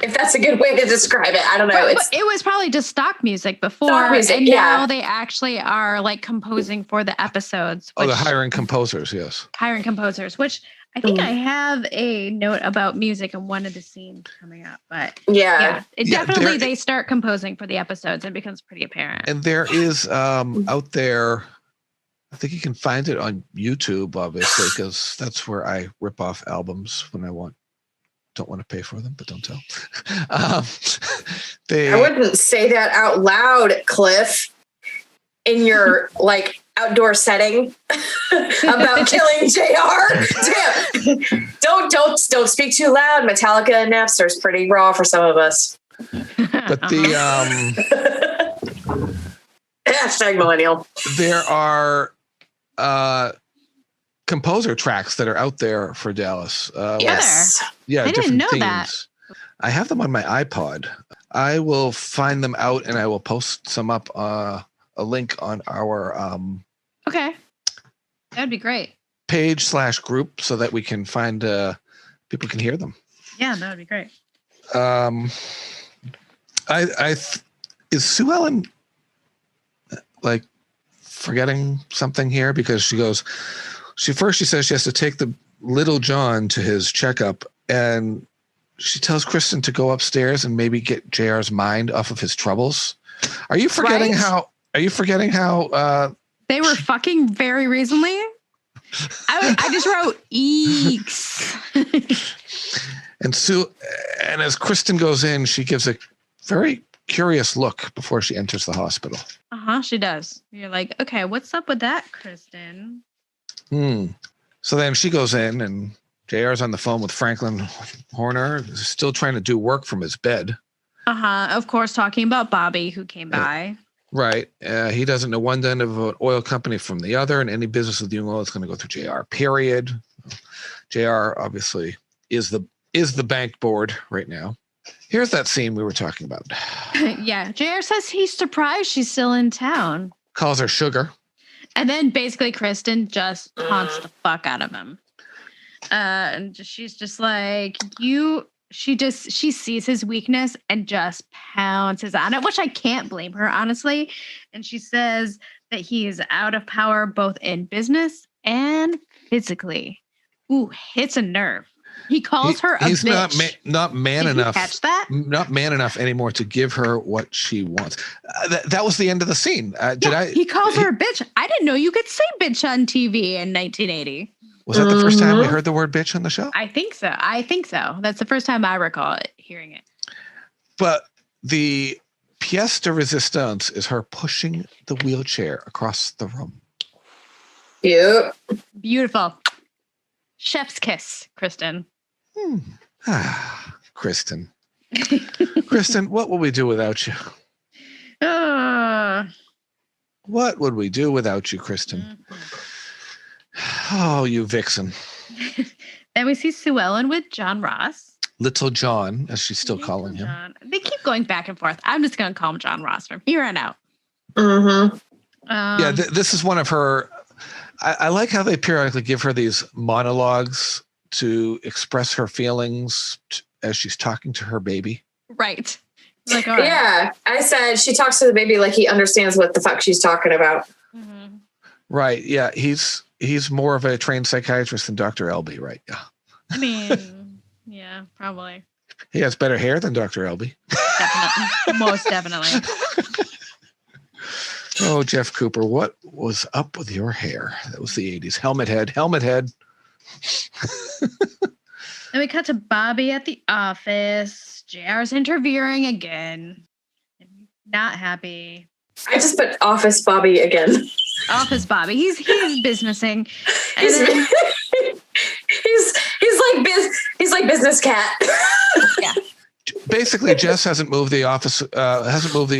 If that's a good way to describe it. I don't know. It was probably just stock music before. And now they actually are like composing for the episodes. They're hiring composers, yes. Hiring composers, which I think I have a note about music in one of the scenes coming up. But definitely they start composing for the episodes. It becomes pretty apparent. And there is out there, I think you can find it on YouTube, obviously, because that's where I rip off albums when I don't want to pay for them, but don't tell. I wouldn't say that out loud, Cliff, in your like outdoor setting about killing JR. Don't speak too loud. Metallica and Napster is pretty raw for some of us. But the hashtag millennial. There are composer tracks that are out there for Dallas. Yes. Yeah, I didn't know themes. that. I have them on my iPod. I will find them out and I will post some up, a link on our okay. That would be great. page/group so that we can find people can hear them. Yeah, that would be great. Is Sue Ellen like forgetting something here? Because she says she has to take the little John to his checkup, and she tells Kristen to go upstairs and maybe get JR's mind off of his troubles. Are you forgetting how they were fucking very recently? I just wrote eeks. And as Kristen goes in, she gives a very curious look before she enters the hospital. She does. You're like, okay, what's up with that, Kristen? So then she goes in, and JR's on the phone with Franklin Horner, still trying to do work from his bed. Of course, talking about Bobby, who came by. Right. He doesn't know one end of an oil company from the other, and any business with the oil is going to go through JR, period. JR obviously is the bank board right now. Here's that scene we were talking about. Yeah. JR says he's surprised she's still in town. Calls her sugar. And then basically Kristen just taunts the fuck out of him. And she's just like, she sees his weakness and just pounces on it, which I can't blame her, honestly. And she says that he is out of power both in business and physically. Ooh, hits a nerve. He calls her a bitch. He's not man Did enough. You catch that? Not man enough anymore to give her what she wants. That was the end of the scene. He calls her a bitch. I didn't know you could say bitch on TV in 1980. Was that the first time we heard the word bitch on the show? I think so. That's the first time I recall hearing it. But the pièce de résistance is her pushing the wheelchair across the room. Yep. Beautiful. Chef's kiss, Kristen. Kristen. Kristen, what will we do without you? What would we do without you, Kristen? Oh, you vixen. Then we see Sue Ellen with John Ross. Little John, as she's still calling him. They keep going back and forth. I'm just going to call him John Ross from here on out. This is one of her... I like how they periodically give her these monologues to express her feelings as she's talking to her baby. Right. Like, all right. Yeah, I said she talks to the baby like he understands what the fuck she's talking about. Mm-hmm. Right. Yeah. He's more of a trained psychiatrist than Dr. Elby, right? Yeah. I mean, yeah, probably. He has better hair than Dr. Elby. Definitely. Most definitely. Oh, Jeff Cooper, what was up with your hair? That was the 80s. Helmet head. Then we cut to Bobby at the office. JR's interfering again. Not happy. I just put Office Bobby again. Office Bobby. He's businessing. And He's then, like He's like business cat. Yeah. Basically, Jess hasn't moved the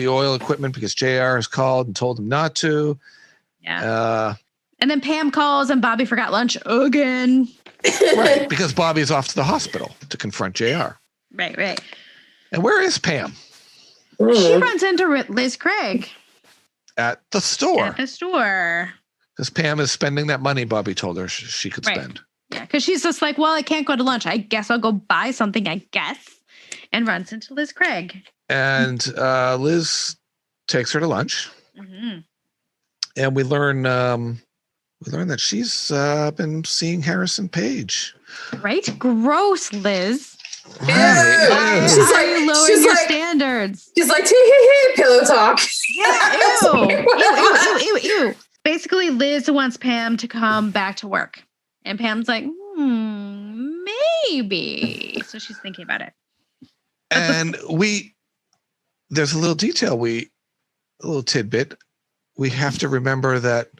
oil equipment because JR has called and told him not to. Yeah. And then Pam calls and Bobby forgot lunch again. Right, because Bobby's off to the hospital to confront JR. Right. And where is Pam? She runs into Liz Craig. At the store. At the store. Because Pam is spending that money Bobby told her she could spend. Yeah, because she's just like, well, I can't go to lunch. I guess I'll go buy something, and runs into Liz Craig. And Liz takes her to lunch. Mm-hmm. And we learn that she's been seeing Harrison Page. Right? Gross, Liz. Right. She's like, you lowering your standards. She's like, pillow talk. Yeah, ew. Basically, Liz wants Pam to come back to work. And Pam's like, maybe. So she's thinking about it. And there's a little detail, a little tidbit. We have to remember that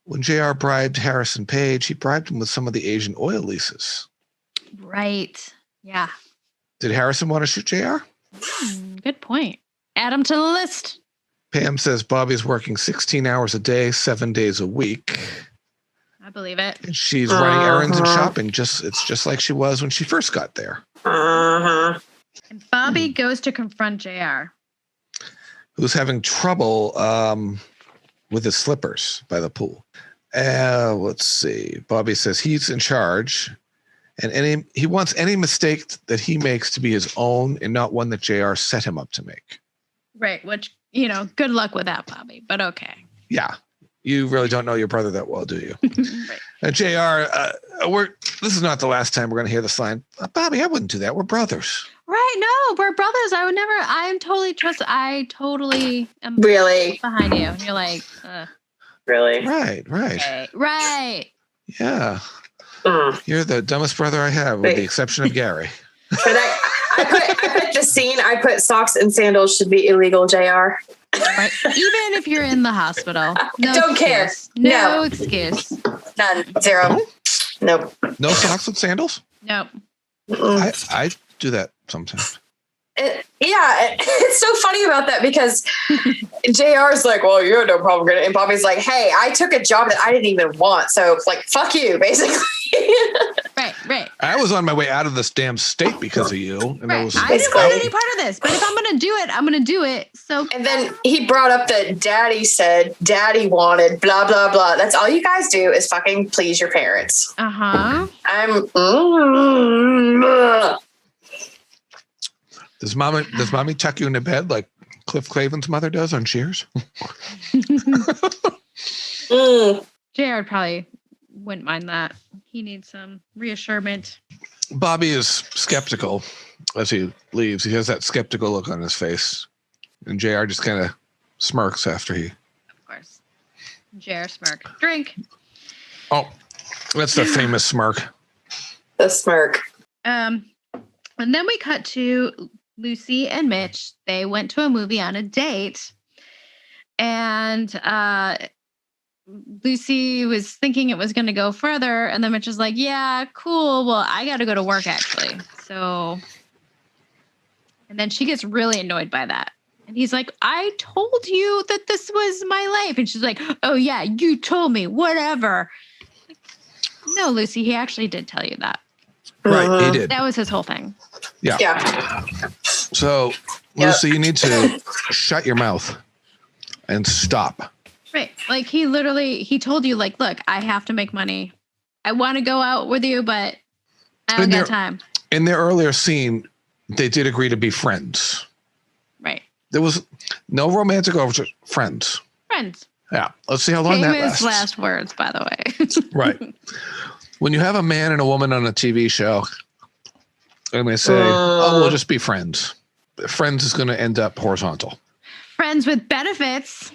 when JR bribed Harrison Page, he bribed him with some of the Asian oil leases. Right. Yeah. Did Harrison want to shoot JR? Good point. Add him to the list. Pam says Bobby's working 16 hours a day, 7 days a week. I believe it. And she's running errands and shopping. It's just like she was when she first got there. And Bobby goes to confront JR. Who's having trouble with his slippers by the pool. Let's see. Bobby says he's in charge. And he wants any mistake that he makes to be his own and not one that JR set him up to make. Right, which, good luck with that, Bobby, but okay. Yeah. You really don't know your brother that well, do you? Right. And JR, this is not the last time we're going to hear this line. Bobby, I wouldn't do that. We're brothers. Right, no, we're brothers. I totally am really behind you. And you're like, really? Right. Okay. Right. Yeah. You're the dumbest brother I have, with the exception of Gary. But I put the scene. I put socks and sandals should be illegal. JR. Right. Even if you're in the hospital, no don't excuse. care. No excuse. None. Zero. Nope. No socks and sandals? Nope. I do that sometimes. It's so funny about that because JR's like, well, you have no problem getting it. And Bobby's like, hey, I took a job that I didn't even want. So like, fuck you, basically. Right. I was on my way out of this damn state because of you. And I didn't want any part of this, but if I'm going to do it, I'm going to do it. So, and then he brought up that daddy said, daddy wanted, blah, blah, blah. That's all you guys do is fucking please your parents. Uh-huh. Does mommy tuck you into bed like Cliff Clavin's mother does on Cheers? Jared probably wouldn't mind that. He needs some reassurance. Bobby is skeptical as he leaves. He has that skeptical look on his face. And JR just kind of smirks after he... Of course. JR smirk. Drink. Oh, that's the famous smirk. The smirk. And then we cut to Lucy and Mitch. They went to a movie on a date. And Lucy was thinking it was going to go further. And then Mitch was like, yeah, cool. Well, I got to go to work, actually. So, and then she gets really annoyed by that. And he's like, I told you that this was my life. And she's like, oh, yeah, you told me, whatever. Like, no, Lucy, he actually did tell you that. Right, he did. That was his whole thing. Yeah. So, Lucy, you need to shut your mouth and stop. Right. Like he told you, like, look, I have to make money. I want to go out with you, but I don't got time. In their earlier scene, they did agree to be friends. Right. There was no romantic overture. Friends. Friends. Yeah. Let's see how long that lasts. Famous last words, by the way. Right. When you have a man and a woman on a TV show, and they say, oh, we'll just be friends. Friends is going to end up horizontal. Friends with benefits.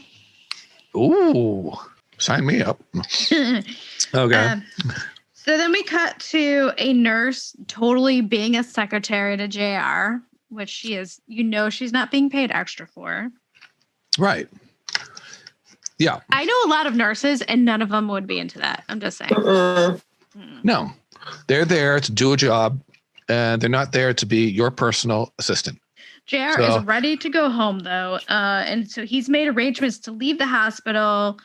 Ooh, sign me up. Okay. So then we cut to a nurse totally being a secretary to JR, which she is, she's not being paid extra for. Right. Yeah. I know a lot of nurses and none of them would be into that. I'm just saying. No, they're there to do a job and they're not there to be your personal assistant. JR is ready to go home, though. And so he's made arrangements to leave the hospital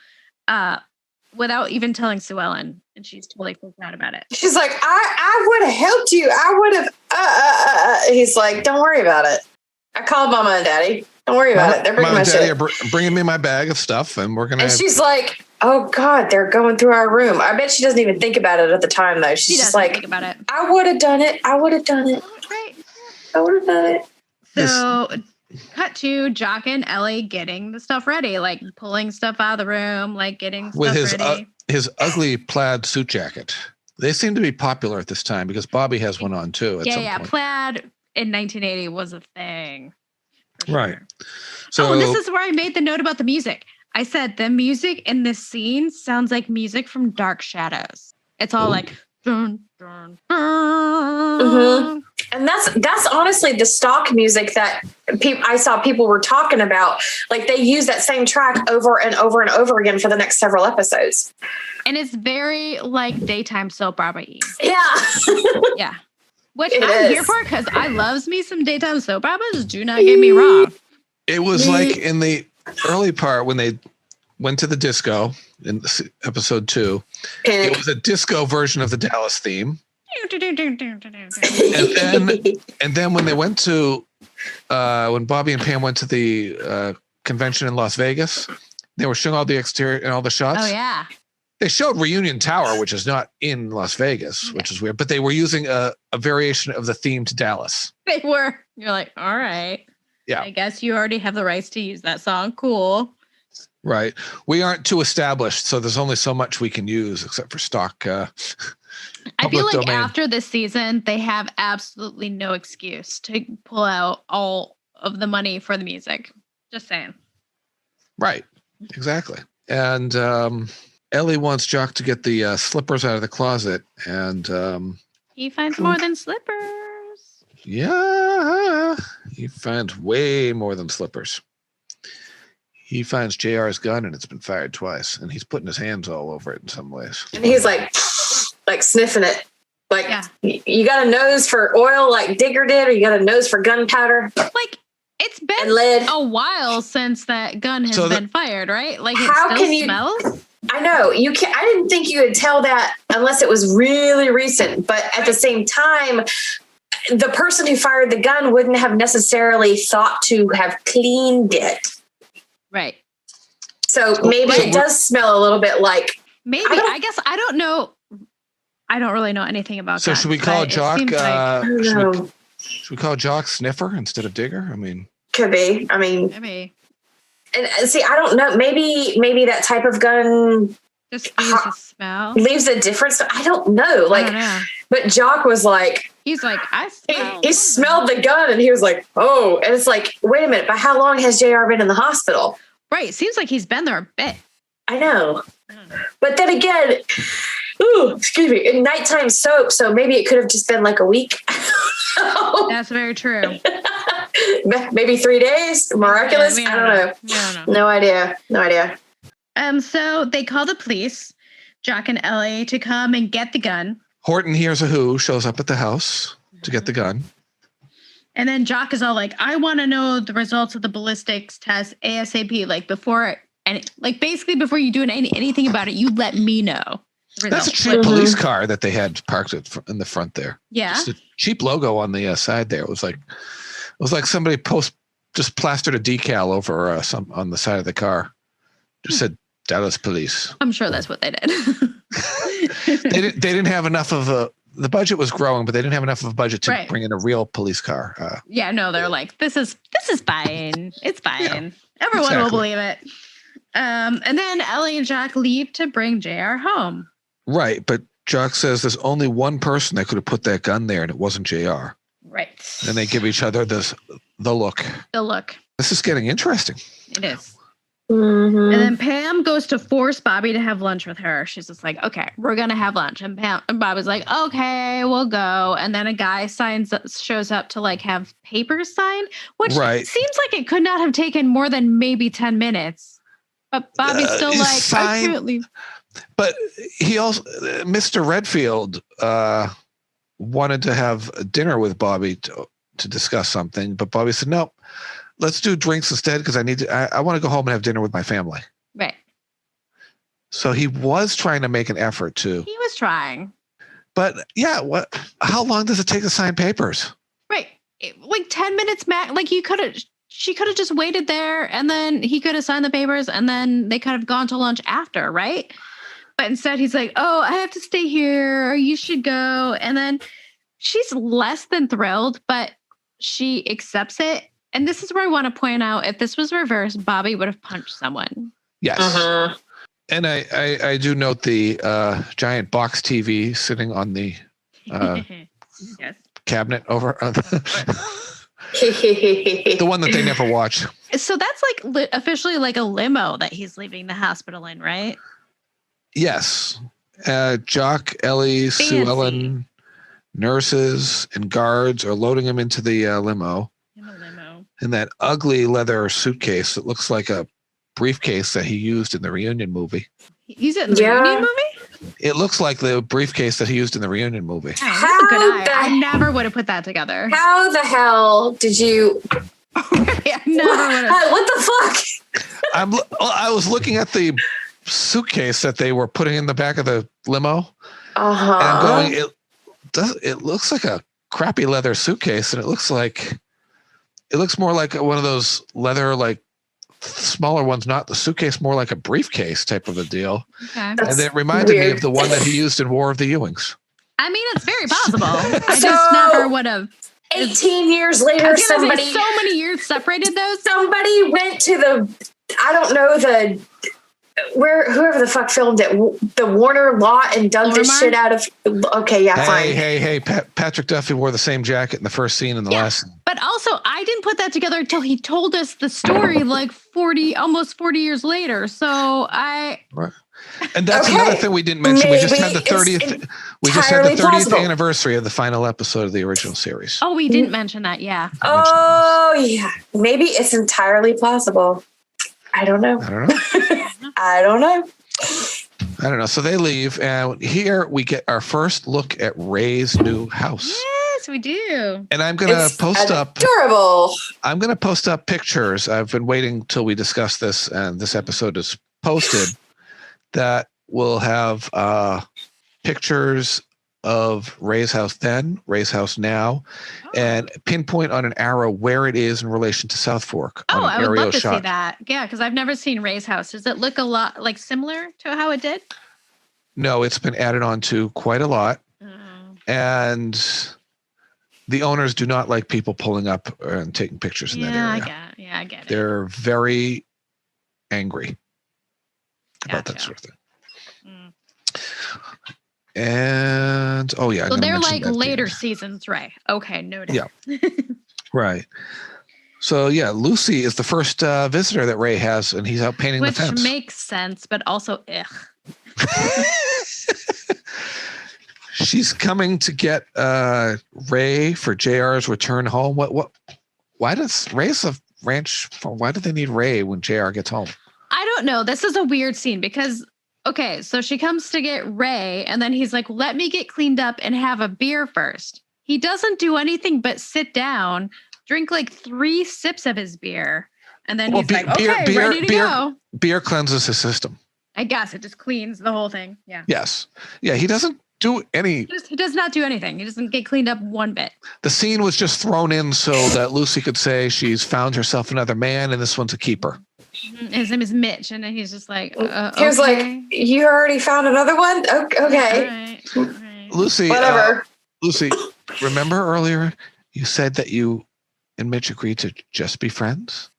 without even telling Sue Ellen. And she's totally freaked out about it. She's like, I would have helped you. I would have. He's like, don't worry about it. I called Mama and Daddy. Don't worry about it. They're bringing my shit. Are bringing me my bag of stuff, and we're gonna. And she's like, "Oh God, they're going through our room." I bet she doesn't even think about it at the time, though. She's just like, think about it. "I would have done it. I would have done it. Right. I would have done it." So, cut to Jock and Ellie getting the stuff ready, like pulling stuff out of the room, like getting with stuff ready. His ugly plaid suit jacket. They seem to be popular at this time because Bobby has one on too. At some point. Plaid in 1980 was a thing. Right. So this is where I made the note about the music. I said the music in this scene sounds like music from Dark Shadows. It's all like dun, dun, dun. Mm-hmm. And that's honestly the stock music that I saw people were talking about. Like they use that same track over and over and over again for the next several episodes. And it's very like daytime soap opera-y. Yeah. Yeah. Which I'm here for because I loves me some daytime soap operas. Do not get me wrong. It was like in the early part when they went to the disco in episode 2. It was a disco version of the Dallas theme. and then when they went to when Bobby and Pam went to the convention in Las Vegas, they were showing all the exterior and all the shots. Oh yeah. They showed Reunion Tower, which is not in Las Vegas, which is weird, but they were using a variation of the theme to Dallas. They were. You're like, all right. Yeah. I guess you already have the rights to use that song. Cool. Right. We aren't too established, so there's only so much we can use except for stock. I feel like domain. after this season, they have absolutely no excuse to pull out all of the money for the music. Just saying. Right. Exactly. And Ellie wants Jock to get the slippers out of the closet, and he finds more than slippers. Yeah, he finds way more than slippers. He finds JR's gun, and it's been fired twice, and he's putting his hands all over it in some ways. And he's like sniffing it. Like, you got a nose for oil like Digger did, or you got a nose for gunpowder? Like, it's been a while since that gun has been fired, right? Like, it still smells? I know. You can't. I didn't think you could tell that unless it was really recent. But at the same time, the person who fired the gun wouldn't have necessarily thought to have cleaned it. Right. So maybe it does smell a little bit like. Maybe. I guess I don't know. I don't really know anything about So guns, should we call Jock? Like, should we call Jock Sniffer instead of Digger? I mean, could be. I mean, maybe. And see, I don't know. Maybe that type of gun just leaves a smell. Leaves a difference. I don't know. Like, but Jock was like, he's like, I smell. He smelled the gun and he was like, oh, and it's like, wait a minute, but how long has JR been in the hospital? Right. Seems like he's been there a bit. I know. But then again, excuse me, in nighttime soap, so maybe it could have just been like a week. That's very true. Maybe 3 days. Miraculous. I don't know. No idea. So they call the police, Jock and Ellie, to come and get the gun. Horton hears a who, shows up at the house to get the gun. And then Jock is all like, I want to know the results of the ballistics test ASAP. Like before, and like basically before you do anything about it, you let me know. That's a cheap police car that they had parked in the front there. Yeah. Just a cheap logo on the side there. It was like somebody just plastered a decal over on the side of the car. Just said Dallas Police. I'm sure that's what they did. They didn't have enough of the budget was growing, but they didn't have enough of a budget to bring in a real police car. They're like, this is fine. It's fine. Yeah, everyone will believe it. And then Ellie and Jock leave to bring JR home. Right, but Jock says there's only one person that could have put that gun there, and it wasn't JR. Right. And they give each other the look. The look. This is getting interesting. It is. Mm-hmm. And then Pam goes to force Bobby to have lunch with her. She's just like, okay, we're going to have lunch. And Bobby's like, okay, we'll go. And then a guy shows up to like have papers signed, which seems like it could not have taken more than maybe 10 minutes. But Bobby's still like, I can't leave. But he also, Mr. Redfield wanted to have dinner with Bobby to discuss something, but Bobby said, "Nope, let's do drinks instead because I want to go home and have dinner with my family." Right. So he was trying to make an effort to. He was trying. But yeah, how long does it take to sign papers? Right. Like 10 minutes max. Like she could have just waited there and then he could have signed the papers and then they could have gone to lunch after, right? But instead he's like, "Oh, I have to stay here. Or you should go." And then she's less than thrilled, but she accepts it. And this is where I want to point out, if this was reversed, Bobby would have punched someone. Yes. Uh-huh. And I do note the giant box TV sitting on the Yes. cabinet over the one that they never watch. So that's like officially like a limo that he's leaving the hospital in, right? Yes. Jock, Ellie, Sue Ellen, nurses, and guards are loading him into the limo. In the limo. In that ugly leather suitcase that looks like a briefcase that he used in the Reunion movie. He's in the Reunion movie? It looks like the briefcase that he used in the Reunion movie. Oh, that's a good eye. I never would have put that together. How the hell did you? I never would have. What the fuck? I was looking at the suitcase that they were putting in the back of the limo. Uh-huh. And I'm going, it looks like a crappy leather suitcase, and it looks more like one of those leather, like smaller ones, not the suitcase, more like a briefcase type of a deal. Okay. And it reminded me of the one that he used in War of the Ewings. I mean, it's very possible. I just never would have. 18 years later, So many years separated those. Somebody went to whoever the fuck filmed it, the Warner lot, and dug this shit out of. Okay, yeah, fine. Hey, Patrick Duffy wore the same jacket in the first scene and the last scene. But also, I didn't put that together until he told us the story like almost 40 years later. So Right. And that's another thing we didn't mention. We just had the 30th. We just had the 30th anniversary of the final episode of the original series. Oh, we didn't mention that. Yeah. Oh, yeah. Maybe it's entirely plausible. I don't know. I don't know. So they leave, and here we get our first look at Ray's new house. Yes, we do. And I'm going to post up. Adorable. I'm going to post up pictures. I've been waiting till we discuss this, and this episode is posted. That will have pictures of Ray's house then, Ray's house now, and pinpoint on an arrow where it is in relation to South Fork. Oh, I would love to see that. Yeah, because I've never seen Ray's house. Does it look a lot like similar to how it did? No, it's been added on to quite a lot. And the owners do not like people pulling up and taking pictures in that area. I get it. They're very angry about that sort of thing. And so they're like later seasons, right? Okay, noted. Yeah, right. So Lucy is the first visitor that Ray has, and he's out painting the fence. Which makes sense, but also She's coming to get Ray for JR's return home. Why does Ray's a ranch? Why do they need Ray when JR gets home? I don't know. This is a weird scene because, okay, so she comes to get Ray and then he's like, "Let me get cleaned up and have a beer first." He doesn't do anything but sit down, drink like 3 sips of his beer. And then he's like, "Okay, ready to go." Beer cleanses his system. I guess it just cleans the whole thing. Yeah. Yes. Yeah. He doesn't do any. He does not do anything. He doesn't get cleaned up one bit. The scene was just thrown in so that Lucy could say she's found herself another man and this one's a keeper. His name is Mitch, and then he's just like, he was like, "You already found another one? Okay, all right. Lucy, whatever." Lucy, remember earlier you said that you and Mitch agreed to just be friends?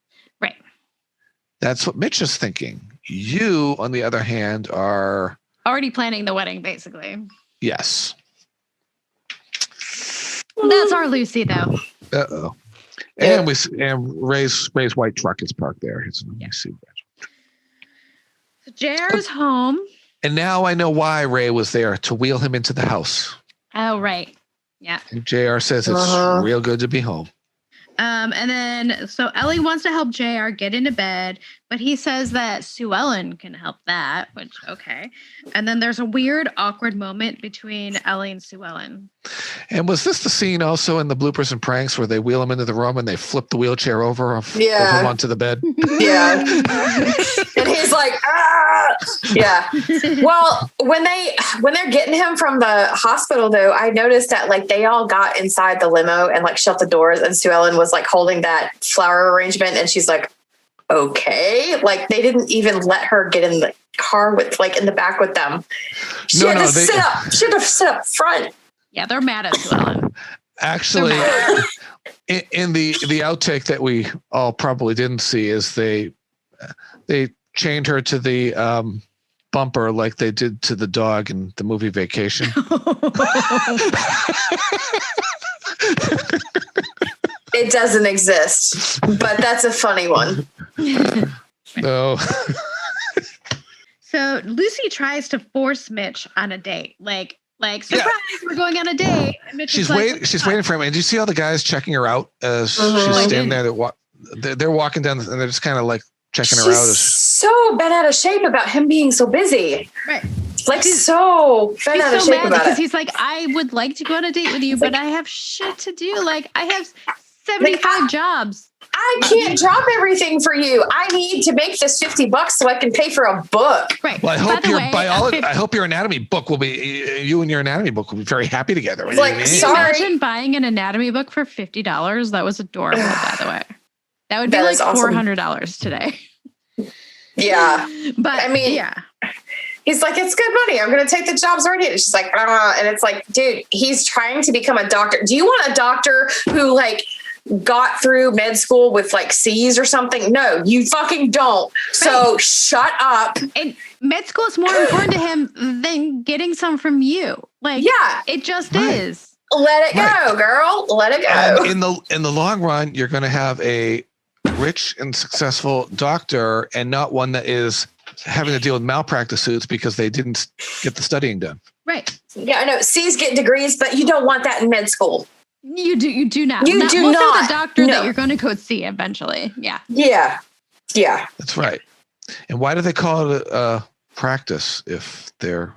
Right. That's what Mitch is thinking. You, on the other hand, are already planning the wedding, basically. Yes. That's our Lucy, though. Uh-oh. And Ray's white truck is parked there. So JR's home. And now I know why Ray was there, to wheel him into the house. Oh, right. Yeah. And JR says it's real good to be home. And then, so Ellie wants to help JR get into bed, But he says that Sue Ellen can help that, which, okay. And then there's a weird, awkward moment between Ellie and Sue Ellen. And was this the scene also in the bloopers and pranks where they wheel him into the room and they flip the wheelchair over of him onto the bed? Yeah. And he's like, ah! Yeah. Well, when they're getting him from the hospital, though, I noticed that like they all got inside the limo and like shut the doors, and Sue Ellen was like holding that flower arrangement, and she's like, okay, like they didn't even let her get in the car with like in the back with them. She had to sit up. She had to sit up front. Yeah, they're mad at Sue Ellen. Actually, in the outtake that we all probably didn't see is they chained her to the bumper like they did to the dog in the movie Vacation. It doesn't exist, but that's a funny one. No. So Lucy tries to force Mitch on a date. Like surprise, we're going on a date. And Mitch She's is like, waiting. She's waiting for him. And do you see all the guys checking her out as she's standing there? They're walking down, and they're just kind of like checking her out. So bent out of shape about him being so busy. Right. Like so bent out of shape about because it. he's like, I would like to go on a date with you, but I have shit to do. Like I have 75 jobs. I can't drop everything for you. I need to make this $50 so I can pay for a book. Right. Well, I hope your biology. I hope your anatomy book will be. You and your anatomy book will be very happy together. Like, Can you imagine buying an anatomy book for $50? That was adorable, by the way. That would be like awesome. $400 today. Yeah, but I mean, yeah. He's like, it's good money. I'm going to take the jobs already. And she's like, and it's like, dude, he's trying to become a doctor. Do you want a doctor who like got through med school with like C's or something? No, you fucking don't. So shut up. And med school is more important to him than getting some from you. Like, yeah, it just is. Let it go, girl. Let it go. In the long run, you're going to have a rich and successful doctor, and not one that is having to deal with malpractice suits because they didn't get the studying done. Right. Yeah, I know. C's get degrees, but you don't want that in med school. You do not. You do not. The doctor that you're going to go see eventually. Yeah. Yeah. Yeah. That's right. And why do they call it a practice if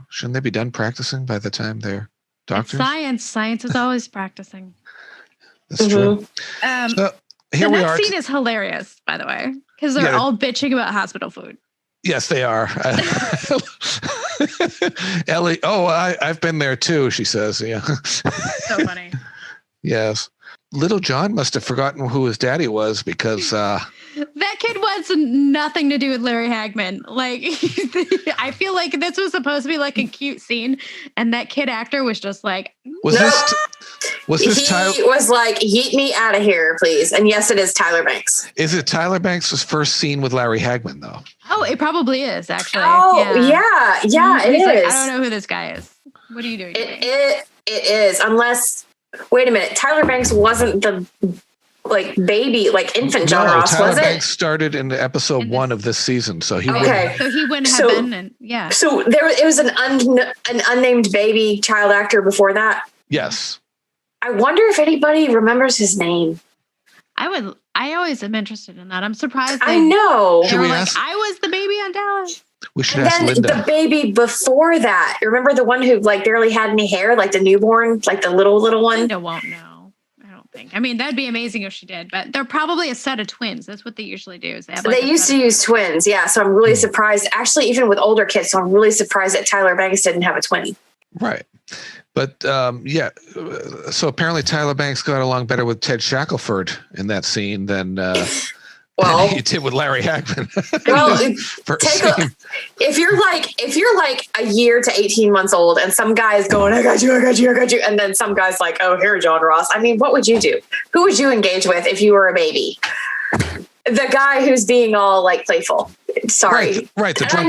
shouldn't they be done practicing by the time they're doctors? It's science is always practicing. That's true. So here we are. That scene is hilarious, by the way, because they're all bitching about hospital food. Yes, they are. Ellie, I've been there too, she says. Yeah. So funny. Yes. Little John must have forgotten who his daddy was because that kid wants nothing to do with Larry Hagman. Like, I feel like this was supposed to be like a cute scene, and that kid actor was just like, was this Tyler? He was like, "Yeet me out of here, please." And yes, it is Tyler Banks. Is it Tyler Banks' first scene with Larry Hagman, though? Oh, it probably is actually. Oh, yeah, it is. Like, I don't know who this guy is. What are you doing? It is, unless. Wait a minute, Tyler Banks wasn't the baby, infant John Ross, Tyler was it? Banks started in episode 1 of this season, so he so he wouldn't have been. And yeah. So it was an unnamed baby child actor before that. Yes. I wonder if anybody remembers his name. I always am interested in that. I'm surprised. I know. They were like, I was the baby on Dallas. We should ask Linda. The baby before that. Remember the one who barely had any hair, like the newborn, like the little one? Linda won't know. I don't think. I mean, that'd be amazing if she did, but they're probably a set of twins. That's what they usually do. Is they used to use twins. Yeah. So I'm really surprised, actually, even with older kids. So I'm really surprised that Tyler Banks didn't have a twin. Right. But so apparently Tyler Banks got along better with Ted Shackelford in that scene than he did with Larry Hagman. Well, if you're like a year to 18 months old and some guy is going, I got you. And then some guy's like, oh, here, John Ross. I mean, what would you do? Who would you engage with if you were a baby? The guy who's being all playful. Sorry. Right. I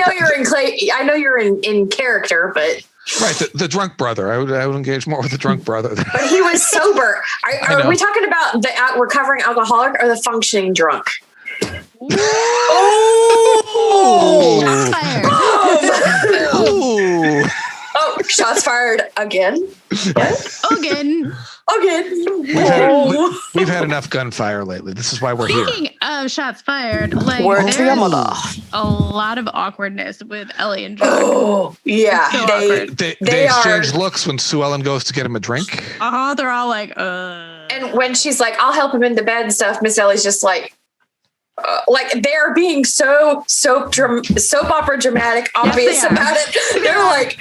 know you're in character, but. Right, the drunk brother. I would engage more with the drunk brother. But he was sober. Are we talking about the recovering alcoholic or the functioning drunk? Oh! Oh, shots fired again. Yes. Again. We've had enough gunfire lately. This is why we're here. Speaking of shots fired, like Word to your there's mother. a lot of awkwardness with Ellie and Jock. Oh, yeah. So They awkward. They are- exchange looks when Sue Ellen goes to get him a drink. They're all like, And when she's like, I'll help him into bed and stuff, Miss Ellie's just like they're being so soap opera dramatic, obvious they are. about it. They're like,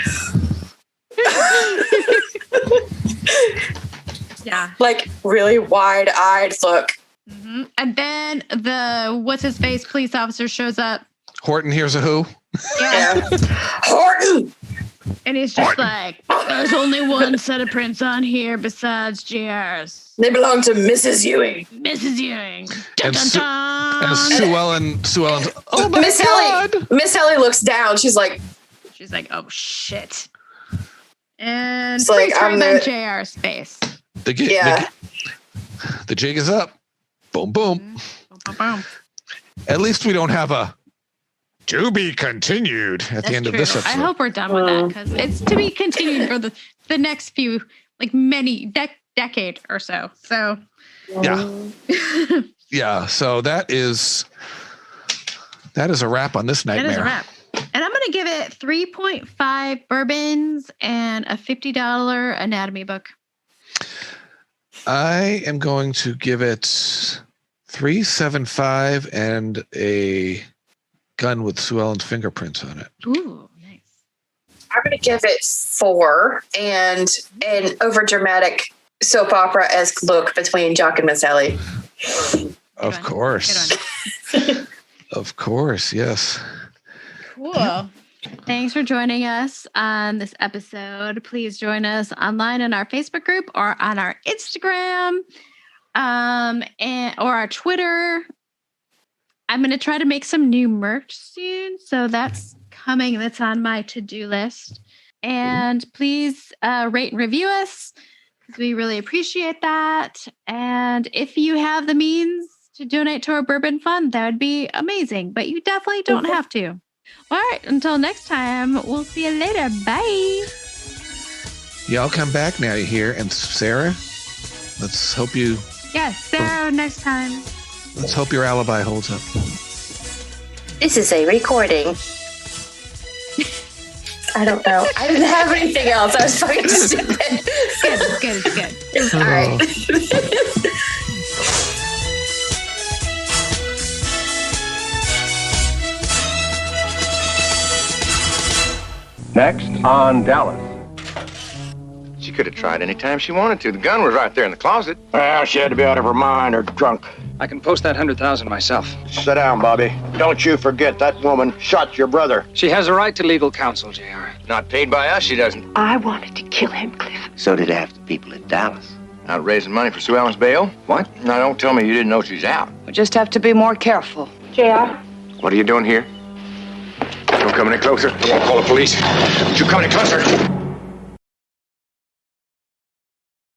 yeah. like really wide-eyed look. Mm-hmm. And then the what's his face police officer shows up. Horton hears a who. Yeah. Horton! And he's just like, there's only one set of prints on here besides JR's. They belong to Mrs. Ewing. Mrs. Ewing. Dun, And dun, Sue- dun. And Sue Ellen's, oh my Miss God. Ellie. Miss Ellie looks down. She's like, She's like, oh shit. And It's like, freeze frame I'm on the- JR's face. The jig is up. Boom, boom. Boom, boom, boom. At least we don't have a to be continued at That's the end true. of this episode. I hope we're done with that because it's to be continued for the next few, like many decade or so. So Yeah. Yeah. So that is a wrap on this that nightmare. is a wrap. And I'm going to give it 3.5 bourbons and a $50 anatomy book. I am going to give it 3.75 and a gun with Sue Ellen's fingerprints on it. Ooh, nice. I'm going to give it 4 and an overdramatic soap opera-esque look between Jock and Miss Ellie. Of course. Good one. Of course, yes. Cool. Thanks for joining us on this episode. Please join us online in our Facebook group or on our Instagram or our Twitter. I'm going to try to make some new merch soon. So that's coming. That's on my to-do list. And please rate and review us because we really appreciate that. And if you have the means to donate to our bourbon fund, that would be amazing. But you definitely don't have to. All right. Until next time, we'll see you later. Bye. Y'all come back now, you hear? And Sarah, let's hope you. Yes, Sarah, next time. Let's hope your alibi holds up. This is a recording. I don't know. I didn't have anything else. I was fucking stupid. It's good. It's good. All right. Next on Dallas. She could have tried any time she wanted to. The gun was right there in the closet. Well, she had to be out of her mind or drunk. I can post that 100,000 myself. Sit down, Bobby. Don't you forget that woman shot your brother. She has a right to legal counsel, JR. Not paid by us, she doesn't. I wanted to kill him, Cliff. So did half the people in Dallas. Out raising money for Sue Ellen's bail? What? Now, don't tell me you didn't know she's out. We just have to be more careful. JR? What are you doing here? Don't come any closer. I won't call the police. Don't you come any closer.